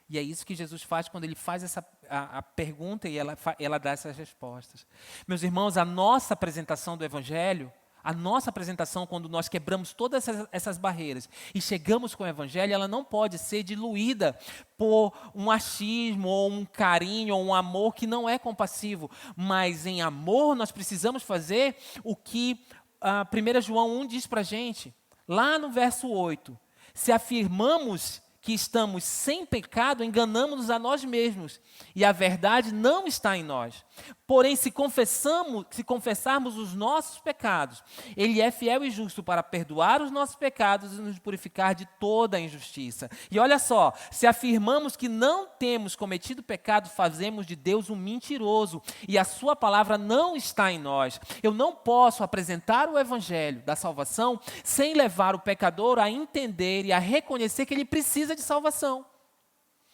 E é isso que Jesus faz quando ele faz a pergunta e ela dá essas respostas. Meus irmãos, a nossa apresentação do Evangelho, a nossa apresentação quando nós quebramos todas essas barreiras e chegamos com o Evangelho, ela não pode ser diluída por um achismo ou um carinho ou um amor que não é compassivo. Mas em amor nós precisamos fazer o que 1 João 1 diz para a gente, lá no verso 8. Se afirmamos que estamos sem pecado, enganamos-nos a nós mesmos, e a verdade não está em nós. Porém, se confessarmos os nossos pecados, Ele é fiel e justo para perdoar os nossos pecados e nos purificar de toda a injustiça. E olha só, se afirmamos que não temos cometido pecado, fazemos de Deus um mentiroso, e a sua palavra não está em nós. Eu não posso apresentar o Evangelho da salvação sem levar o pecador a entender e a reconhecer que ele precisa de salvação.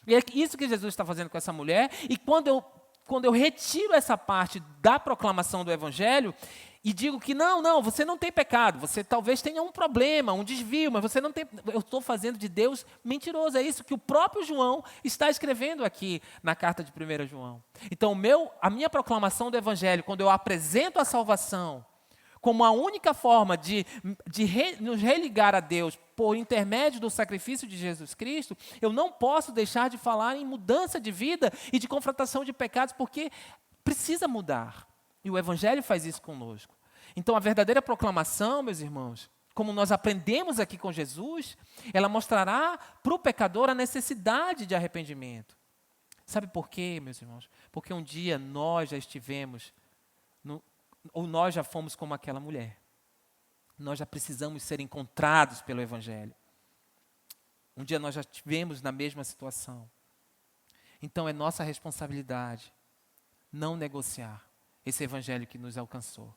E é isso que Jesus está fazendo com essa mulher. E quando eu retiro essa parte da proclamação do Evangelho e digo que não, você não tem pecado, você talvez tenha um problema, um desvio, mas você não tem, eu estou fazendo de Deus mentiroso. É isso que o próprio João está escrevendo aqui na carta de 1 João. Então a minha proclamação do Evangelho, quando eu apresento a salvação como a única forma de nos religar a Deus por intermédio do sacrifício de Jesus Cristo, eu não posso deixar de falar em mudança de vida e de confrontação de pecados, porque precisa mudar. E o Evangelho faz isso conosco. Então, a verdadeira proclamação, meus irmãos, como nós aprendemos aqui com Jesus, ela mostrará para o pecador a necessidade de arrependimento. Sabe por quê, meus irmãos? Porque um dia nós já estivemos ou nós já fomos como aquela mulher. Nós já precisamos ser encontrados pelo Evangelho. Um dia nós já estivemos na mesma situação. Então é nossa responsabilidade não negociar esse Evangelho que nos alcançou.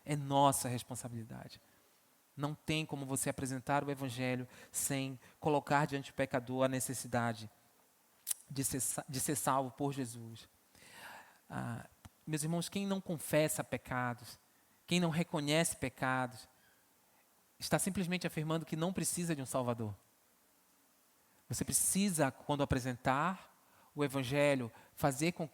É nossa responsabilidade. Não tem como você apresentar o Evangelho sem colocar diante do pecador a necessidade de ser salvo por Jesus. Meus irmãos, quem não confessa pecados, quem não reconhece pecados, está simplesmente afirmando que não precisa de um Salvador. Você precisa, quando apresentar o Evangelho, fazer com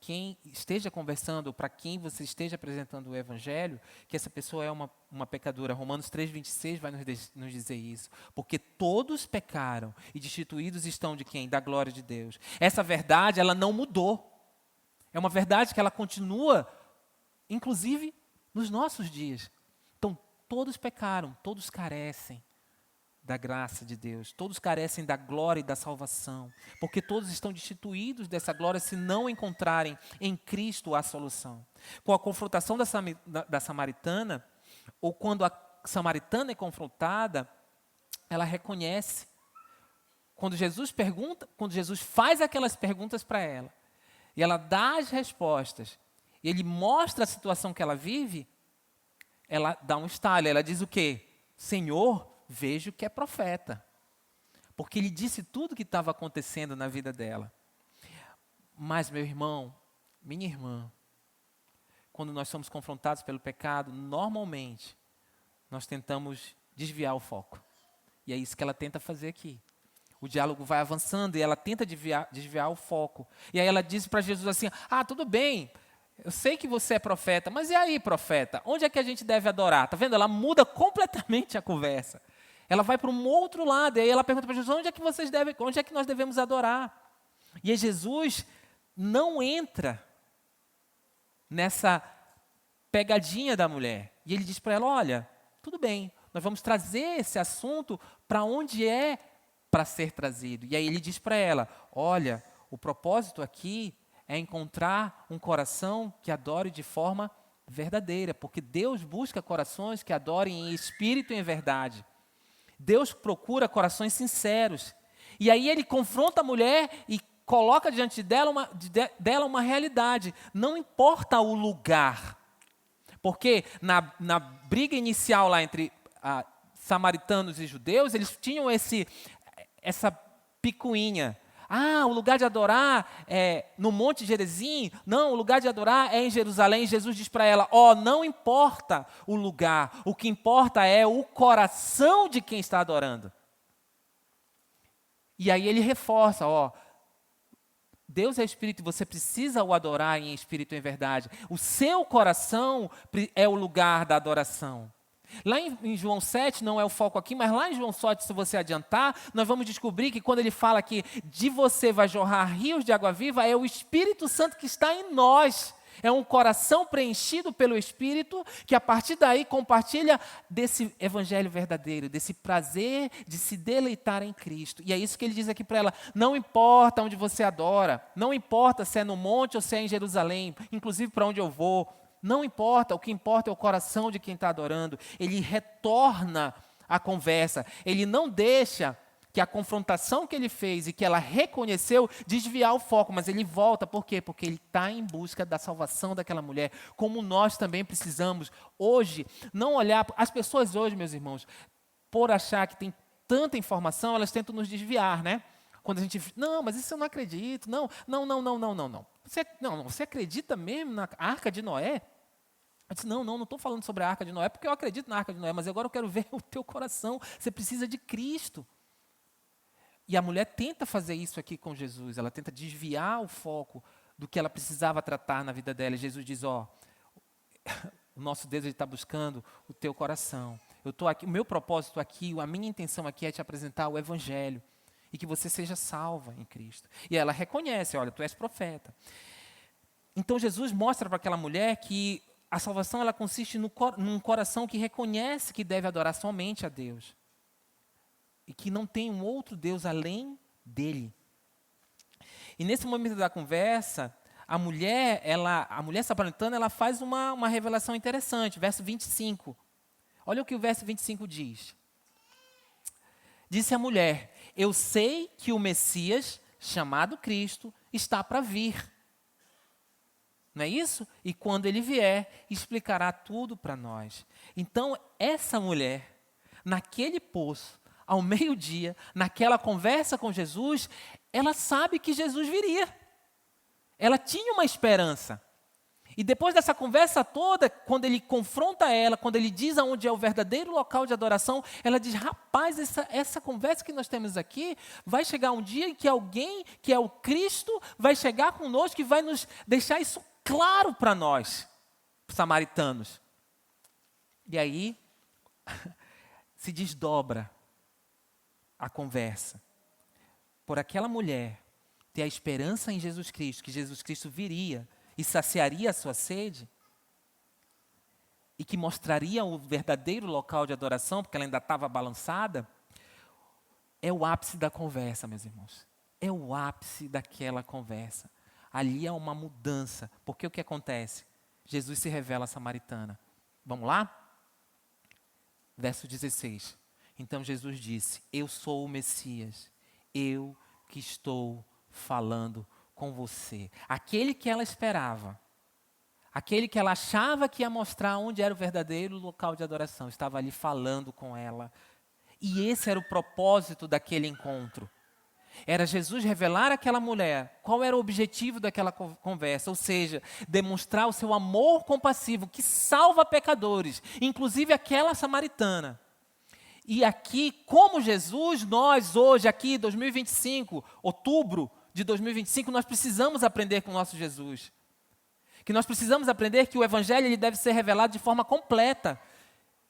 quem esteja conversando, para quem você esteja apresentando o Evangelho, que essa pessoa é uma pecadora. Romanos 3,26 vai nos dizer isso. Porque todos pecaram e destituídos estão de quem? Da glória de Deus. Essa verdade, ela não mudou. É uma verdade que ela continua, inclusive, nos nossos dias. Então, todos pecaram, todos carecem da graça de Deus, todos carecem da glória e da salvação, porque todos estão destituídos dessa glória se não encontrarem em Cristo a solução. Com a confrontação da samaritana, ou quando a samaritana é confrontada, ela reconhece. Quando Jesus faz aquelas perguntas para ela, e ela dá as respostas, e ele mostra a situação que ela vive, ela dá um estalo, ela diz o quê? Senhor, vejo que é profeta. Porque ele disse tudo o que estava acontecendo na vida dela. Mas, meu irmão, minha irmã, quando nós somos confrontados pelo pecado, normalmente, nós tentamos desviar o foco. E é isso que ela tenta fazer aqui. O diálogo vai avançando e ela tenta desviar o foco. E aí ela diz para Jesus assim, tudo bem, eu sei que você é profeta, mas e aí, profeta? Onde é que a gente deve adorar? Está vendo? Ela muda completamente a conversa. Ela vai para um outro lado, e aí ela pergunta para Jesus, onde é que nós devemos adorar? E aí Jesus não entra nessa pegadinha da mulher. E ele diz para ela, olha, tudo bem, nós vamos trazer esse assunto para onde é para ser trazido. E aí ele diz para ela, olha, o propósito aqui é encontrar um coração que adore de forma verdadeira, porque Deus busca corações que adorem em espírito e em verdade. Deus procura corações sinceros. E aí ele confronta a mulher e coloca diante dela uma realidade. Não importa o lugar. Porque na briga inicial lá entre samaritanos e judeus, eles tinham essa picuinha. O lugar de adorar é no Monte Gerizim? Não, o lugar de adorar é em Jerusalém. Jesus diz para ela, não importa o lugar, o que importa é o coração de quem está adorando. E aí ele reforça, Deus é espírito e você precisa o adorar em espírito e em verdade. O seu coração é o lugar da adoração. Lá em João 7, não é o foco aqui, mas lá em João 7, se você adiantar, nós vamos descobrir que quando ele fala que de você vai jorrar rios de água viva, é o Espírito Santo que está em nós. É um coração preenchido pelo Espírito que a partir daí compartilha desse evangelho verdadeiro, desse prazer de se deleitar em Cristo. E é isso que ele diz aqui para ela, não importa onde você adora, não importa se é no monte ou se é em Jerusalém, inclusive para onde eu vou, não importa, o que importa é o coração de quem está adorando. Ele retorna a conversa, ele não deixa que a confrontação que ele fez e que ela reconheceu desviar o foco, mas ele volta, por quê? Porque ele está em busca da salvação daquela mulher, como nós também precisamos hoje, não olhar, as pessoas hoje, meus irmãos, por achar que tem tanta informação, elas tentam nos desviar, né? Quando a gente, não, mas isso eu não acredito, não. Você acredita mesmo na Arca de Noé? Eu disse, não estou falando sobre a Arca de Noé, porque eu acredito na Arca de Noé, mas agora eu quero ver o teu coração, você precisa de Cristo. E a mulher tenta fazer isso aqui com Jesus, ela tenta desviar o foco do que ela precisava tratar na vida dela. E Jesus diz, o nosso Deus está buscando o teu coração. Eu estou aqui, o meu propósito aqui, a minha intenção aqui é te apresentar o Evangelho e que você seja salva em Cristo. E ela reconhece, olha, tu és profeta. Então Jesus mostra para aquela mulher que a salvação ela consiste num coração que reconhece que deve adorar somente a Deus. E que não tem um outro Deus além dele. E nesse momento da conversa, a mulher samaritana, ela faz uma revelação interessante, verso 25. Olha o que o verso 25 diz. Disse a mulher, eu sei que o Messias, chamado Cristo, está para vir. Não é isso? E quando ele vier, explicará tudo para nós. Então, essa mulher, naquele poço, ao meio-dia, naquela conversa com Jesus, ela sabe que Jesus viria. Ela tinha uma esperança. E depois dessa conversa toda, quando ele confronta ela, quando ele diz aonde é o verdadeiro local de adoração, ela diz, rapaz, essa conversa que nós temos aqui, vai chegar um dia em que alguém, que é o Cristo, vai chegar conosco e vai nos deixar isso claro para nós, samaritanos. E aí, se desdobra a conversa. Por aquela mulher ter a esperança em Jesus Cristo, que Jesus Cristo viria e saciaria a sua sede, e que mostraria o verdadeiro local de adoração, porque ela ainda estava balançada, é o ápice da conversa, meus irmãos. É o ápice daquela conversa. Ali há uma mudança, porque o que acontece? Jesus se revela a samaritana. Vamos lá? Verso 16. Então Jesus disse, eu sou o Messias, eu que estou falando com você. Aquele que ela esperava, aquele que ela achava que ia mostrar onde era o verdadeiro local de adoração, estava ali falando com ela. E esse era o propósito daquele encontro. Era Jesus revelar àquela mulher qual era o objetivo daquela conversa, ou seja, demonstrar o seu amor compassivo que salva pecadores, inclusive aquela samaritana. E aqui, como Jesus, nós hoje, aqui, 2025, outubro de 2025, nós precisamos aprender com o nosso Jesus. Que nós precisamos aprender que o Evangelho ele deve ser revelado de forma completa.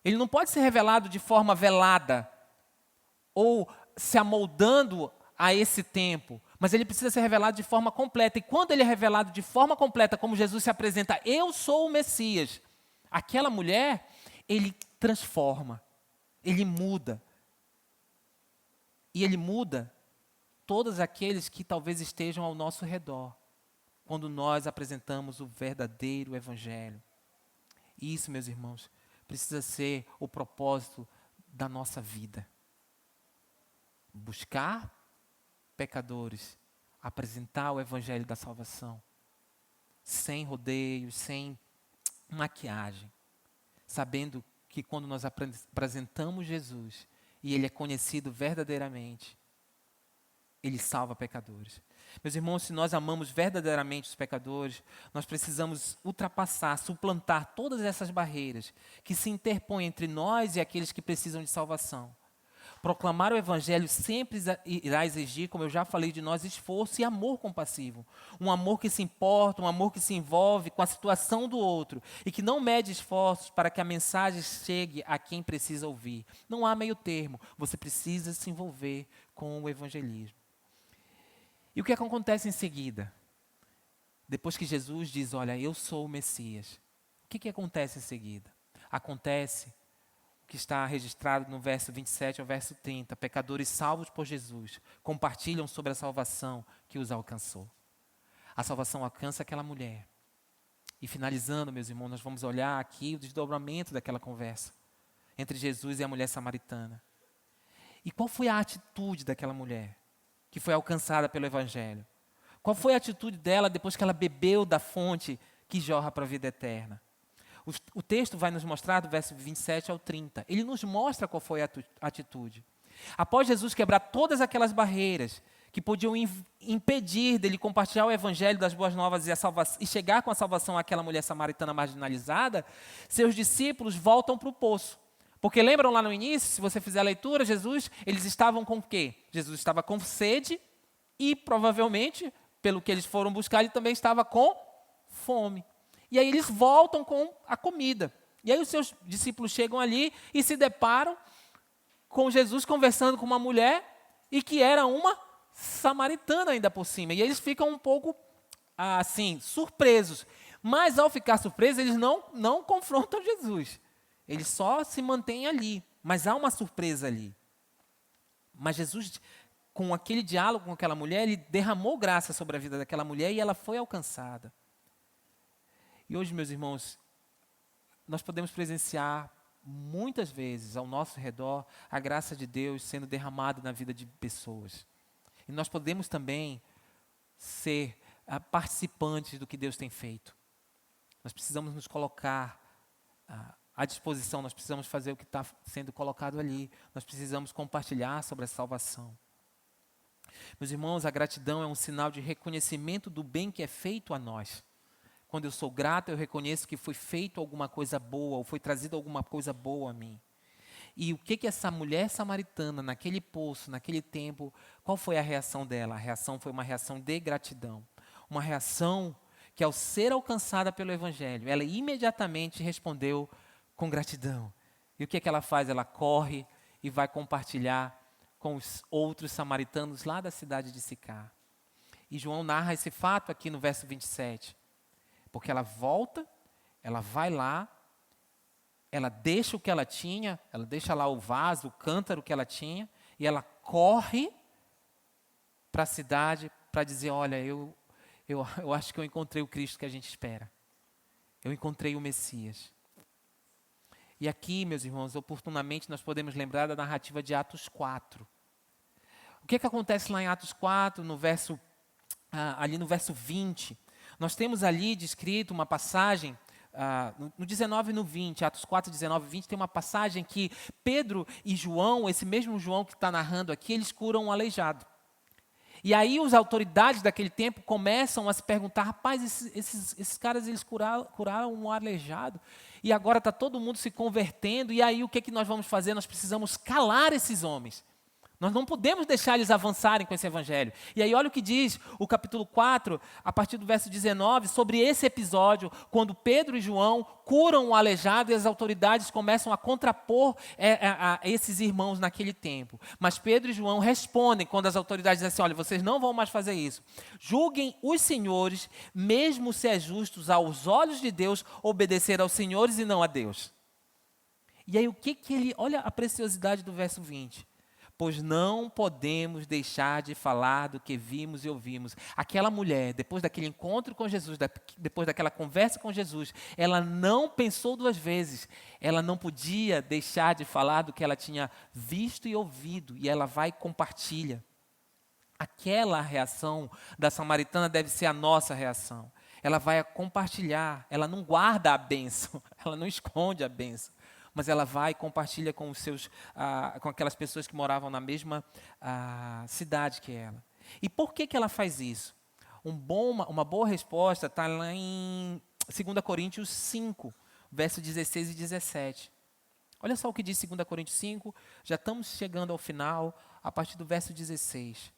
Ele não pode ser revelado de forma velada, ou se amoldando a esse tempo, mas ele precisa ser revelado de forma completa. E quando ele é revelado de forma completa, como Jesus se apresenta, eu sou o Messias, aquela mulher, ele transforma, ele muda. E ele muda todos aqueles que talvez estejam ao nosso redor, quando nós apresentamos o verdadeiro Evangelho. E isso, meus irmãos, precisa ser o propósito da nossa vida. Buscar pecadores, apresentar o Evangelho da salvação, sem rodeios, sem maquiagem, sabendo que quando nós apresentamos Jesus e Ele é conhecido verdadeiramente, Ele salva pecadores. Meus irmãos, se nós amamos verdadeiramente os pecadores, nós precisamos ultrapassar, suplantar todas essas barreiras que se interpõem entre nós e aqueles que precisam de salvação. Proclamar o Evangelho sempre irá exigir, como eu já falei de nós, esforço e amor compassivo. Um amor que se importa, um amor que se envolve com a situação do outro e que não mede esforços para que a mensagem chegue a quem precisa ouvir. Não há meio termo, você precisa se envolver com o evangelismo. E o que acontece em seguida? Depois que Jesus diz, olha, eu sou o Messias, o que acontece em seguida? Acontece que está registrado no verso 27 ao verso 30, pecadores salvos por Jesus compartilham sobre a salvação que os alcançou. A salvação alcança aquela mulher. E finalizando, meus irmãos, nós vamos olhar aqui o desdobramento daquela conversa entre Jesus e a mulher samaritana. E qual foi a atitude daquela mulher que foi alcançada pelo Evangelho? Qual foi a atitude dela depois que ela bebeu da fonte que jorra para a vida eterna? O texto vai nos mostrar do verso 27 ao 30. Ele nos mostra qual foi a atitude. Após Jesus quebrar todas aquelas barreiras que podiam impedir dele compartilhar o evangelho das boas novas e chegar com a salvação àquela mulher samaritana marginalizada, seus discípulos voltam para o poço. Porque lembram lá no início, se você fizer a leitura, eles estavam com o quê? Jesus estava com sede e provavelmente, pelo que eles foram buscar, ele também estava com fome. E aí eles voltam com a comida. E aí os seus discípulos chegam ali e se deparam com Jesus conversando com uma mulher e que era uma samaritana ainda por cima. E eles ficam um pouco, assim, surpresos. Mas ao ficar surpresos, eles não confrontam Jesus. Eles só se mantêm ali. Mas há uma surpresa ali. Mas Jesus, com aquele diálogo com aquela mulher, ele derramou graça sobre a vida daquela mulher e ela foi alcançada. E hoje, meus irmãos, nós podemos presenciar muitas vezes ao nosso redor a graça de Deus sendo derramada na vida de pessoas. E nós podemos também ser participantes do que Deus tem feito. Nós precisamos nos colocar à disposição, nós precisamos fazer o que está sendo colocado ali. Nós precisamos compartilhar sobre a salvação. Meus irmãos, a gratidão é um sinal de reconhecimento do bem que é feito a nós. Quando eu sou grato, eu reconheço que foi feito alguma coisa boa, ou foi trazido alguma coisa boa a mim. E o que essa mulher samaritana, naquele poço, naquele tempo, qual foi a reação dela? A reação foi uma reação de gratidão. Uma reação que, ao ser alcançada pelo Evangelho, ela imediatamente respondeu com gratidão. E o que ela faz? Ela corre e vai compartilhar com os outros samaritanos lá da cidade de Sicar. E João narra esse fato aqui no verso 27. Porque ela volta, ela vai lá, ela deixa o que ela tinha, ela deixa lá o vaso, o cântaro que ela tinha, e ela corre para a cidade para dizer, olha, eu acho que eu encontrei o Cristo que a gente espera. Eu encontrei o Messias. E aqui, meus irmãos, oportunamente nós podemos lembrar da narrativa de Atos 4. O que acontece lá em Atos 4, ali no verso 20? Nós temos ali descrito uma passagem, no 19 e no 20, Atos 4, 19 e 20, tem uma passagem que Pedro e João, esse mesmo João que está narrando aqui, eles curam um aleijado. E aí as autoridades daquele tempo começam a se perguntar, rapaz, esses caras eles curaram um aleijado, e agora está todo mundo se convertendo, e aí o que nós vamos fazer? Nós precisamos calar esses homens. Nós não podemos deixar eles avançarem com esse evangelho. E aí olha o que diz o capítulo 4, a partir do verso 19, sobre esse episódio, quando Pedro e João curam o aleijado e as autoridades começam a contrapor a esses irmãos naquele tempo. Mas Pedro e João respondem quando as autoridades dizem assim, olha, vocês não vão mais fazer isso. Julguem os senhores, mesmo se é justos aos olhos de Deus, obedecer aos senhores e não a Deus. E aí o que ele... Olha a preciosidade do verso 20. Pois não podemos deixar de falar do que vimos e ouvimos. Aquela mulher, depois daquele encontro com Jesus, depois daquela conversa com Jesus, ela não pensou duas vezes. Ela não podia deixar de falar do que ela tinha visto e ouvido. E ela vai e compartilha. Aquela reação da samaritana deve ser a nossa reação. Ela vai compartilhar, ela não guarda a bênção, ela não esconde a bênção. Mas ela vai e compartilha com com aquelas pessoas que moravam na mesma cidade que ela. E por que ela faz isso? Uma boa resposta está lá em 2 Coríntios 5, versos 16 e 17. Olha só o que diz 2 Coríntios 5, já estamos chegando ao final, a partir do verso 16.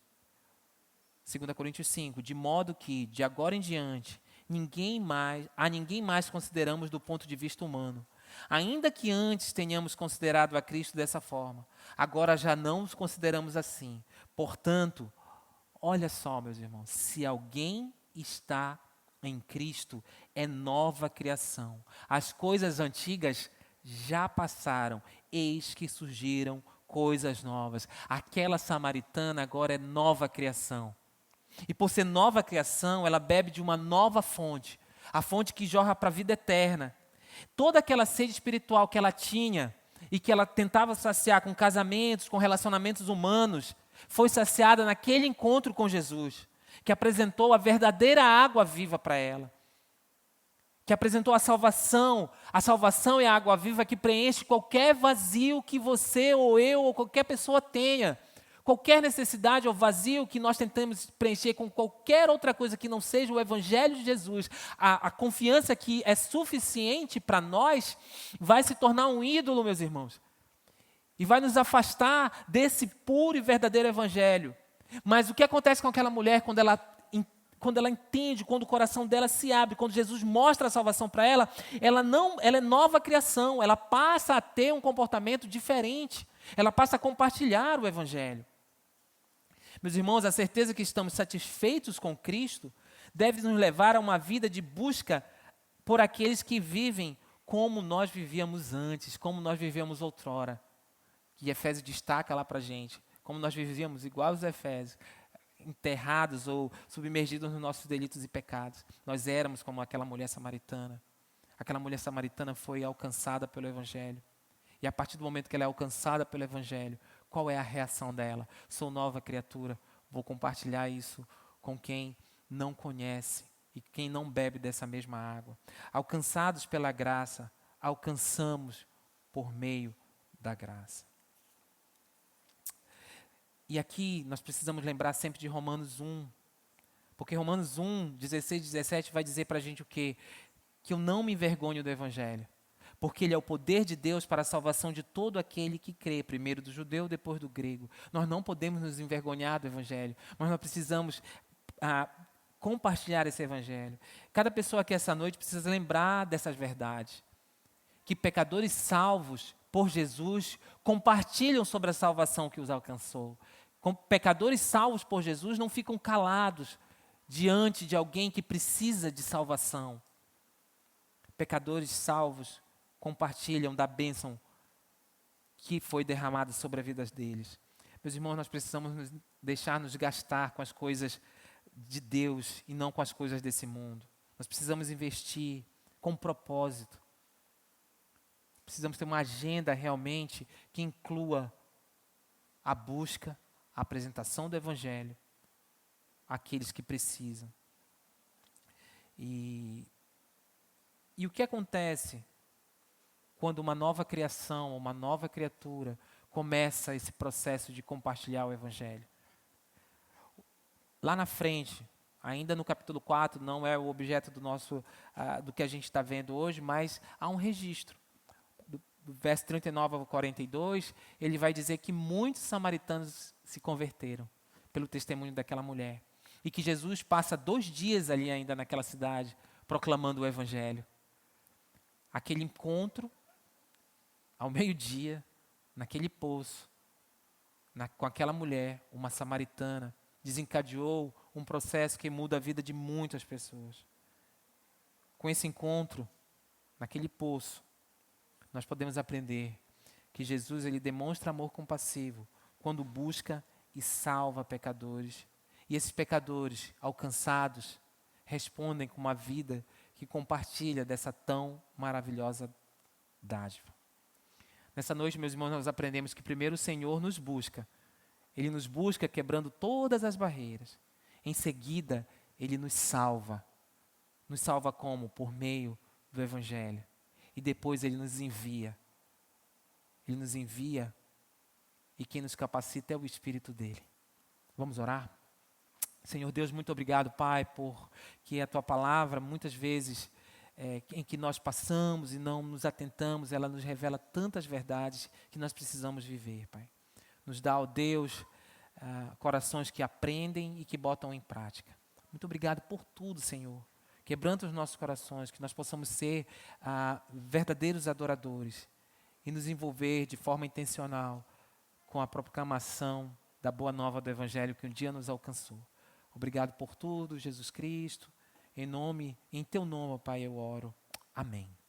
2 Coríntios 5, de modo que, de agora em diante, ninguém mais consideramos do ponto de vista humano. Ainda que antes tenhamos considerado a Cristo dessa forma, agora já não os consideramos assim. Portanto, olha só, meus irmãos, se alguém está em Cristo, é nova criação. As coisas antigas já passaram, eis que surgiram coisas novas. Aquela samaritana agora é nova criação. E por ser nova criação, ela bebe de uma nova fonte, a fonte que jorra para a vida eterna. Toda aquela sede espiritual que ela tinha e que ela tentava saciar com casamentos, com relacionamentos humanos, foi saciada naquele encontro com Jesus, que apresentou a verdadeira água viva para ela, que apresentou a salvação é a água viva que preenche qualquer vazio que você ou eu ou qualquer pessoa tenha. Qualquer necessidade ou vazio que nós tentamos preencher com qualquer outra coisa que não seja o Evangelho de Jesus, a confiança que é suficiente para nós, vai se tornar um ídolo, meus irmãos. E vai nos afastar desse puro e verdadeiro Evangelho. Mas o que acontece com aquela mulher quando ela entende, quando o coração dela se abre, quando Jesus mostra a salvação para ela, ela é nova criação, ela passa a ter um comportamento diferente, ela passa a compartilhar o Evangelho. Meus irmãos, a certeza que estamos satisfeitos com Cristo deve nos levar a uma vida de busca por aqueles que vivem como nós vivíamos antes, como nós vivíamos outrora. Que Efésios destaca lá para a gente, como nós vivíamos igual aos Efésios, enterrados ou submergidos nos nossos delitos e pecados. Nós éramos como aquela mulher samaritana. Aquela mulher samaritana foi alcançada pelo Evangelho. E a partir do momento que ela é alcançada pelo Evangelho, qual é a reação dela? Sou nova criatura, vou compartilhar isso com quem não conhece e quem não bebe dessa mesma água. Alcançados pela graça, alcançamos por meio da graça. E aqui nós precisamos lembrar sempre de Romanos 1, porque Romanos 1, 16 e 17 vai dizer para a gente o quê? Que eu não me envergonho do Evangelho. Porque ele é o poder de Deus para a salvação de todo aquele que crê, primeiro do judeu, depois do grego. Nós não podemos nos envergonhar do Evangelho, mas nós precisamos compartilhar esse Evangelho. Cada pessoa aqui essa noite precisa lembrar dessas verdades. Que pecadores salvos por Jesus compartilham sobre a salvação que os alcançou. Pecadores salvos por Jesus não ficam calados diante de alguém que precisa de salvação. Pecadores salvos compartilham da bênção que foi derramada sobre a vida deles. Meus irmãos, nós precisamos deixar-nos gastar com as coisas de Deus e não com as coisas desse mundo. Nós precisamos investir com propósito. Precisamos ter uma agenda realmente que inclua a busca, a apresentação do Evangelho àqueles que precisam. E o que acontece quando uma nova criação, uma nova criatura começa esse processo de compartilhar o Evangelho? lá na frente, ainda no capítulo 4, não é o objeto do que a gente está vendo hoje, mas há um registro. Do verso 39 ao 42, ele vai dizer que muitos samaritanos se converteram pelo testemunho daquela mulher. E que Jesus passa 2 dias ali ainda naquela cidade, proclamando o evangelho. Aquele encontro, ao meio-dia, naquele poço, com aquela mulher, uma samaritana, desencadeou um processo que muda a vida de muitas pessoas. Com esse encontro, naquele poço, nós podemos aprender que Jesus ele demonstra amor compassivo quando busca e salva pecadores. E esses pecadores alcançados respondem com uma vida que compartilha dessa tão maravilhosa dádiva. Nessa noite, meus irmãos, nós aprendemos que primeiro o Senhor nos busca. Ele nos busca quebrando todas as barreiras. Em seguida, Ele nos salva. Nos salva como? Por meio do Evangelho. E depois Ele nos envia. Ele nos envia e quem nos capacita é o Espírito dEle. Vamos orar? Senhor Deus, muito obrigado, Pai, por que a Tua palavra, muitas vezes, em que nós passamos e não nos atentamos, ela nos revela tantas verdades que nós precisamos viver, Pai. Nos dá, ó Deus, corações que aprendem e que botam em prática. Muito obrigado por tudo, Senhor. Quebranta os nossos corações, que nós possamos ser verdadeiros adoradores e nos envolver de forma intencional com a proclamação da boa nova do Evangelho que um dia nos alcançou. Obrigado por tudo, Jesus Cristo. Em Teu nome, Pai, eu oro. Amém.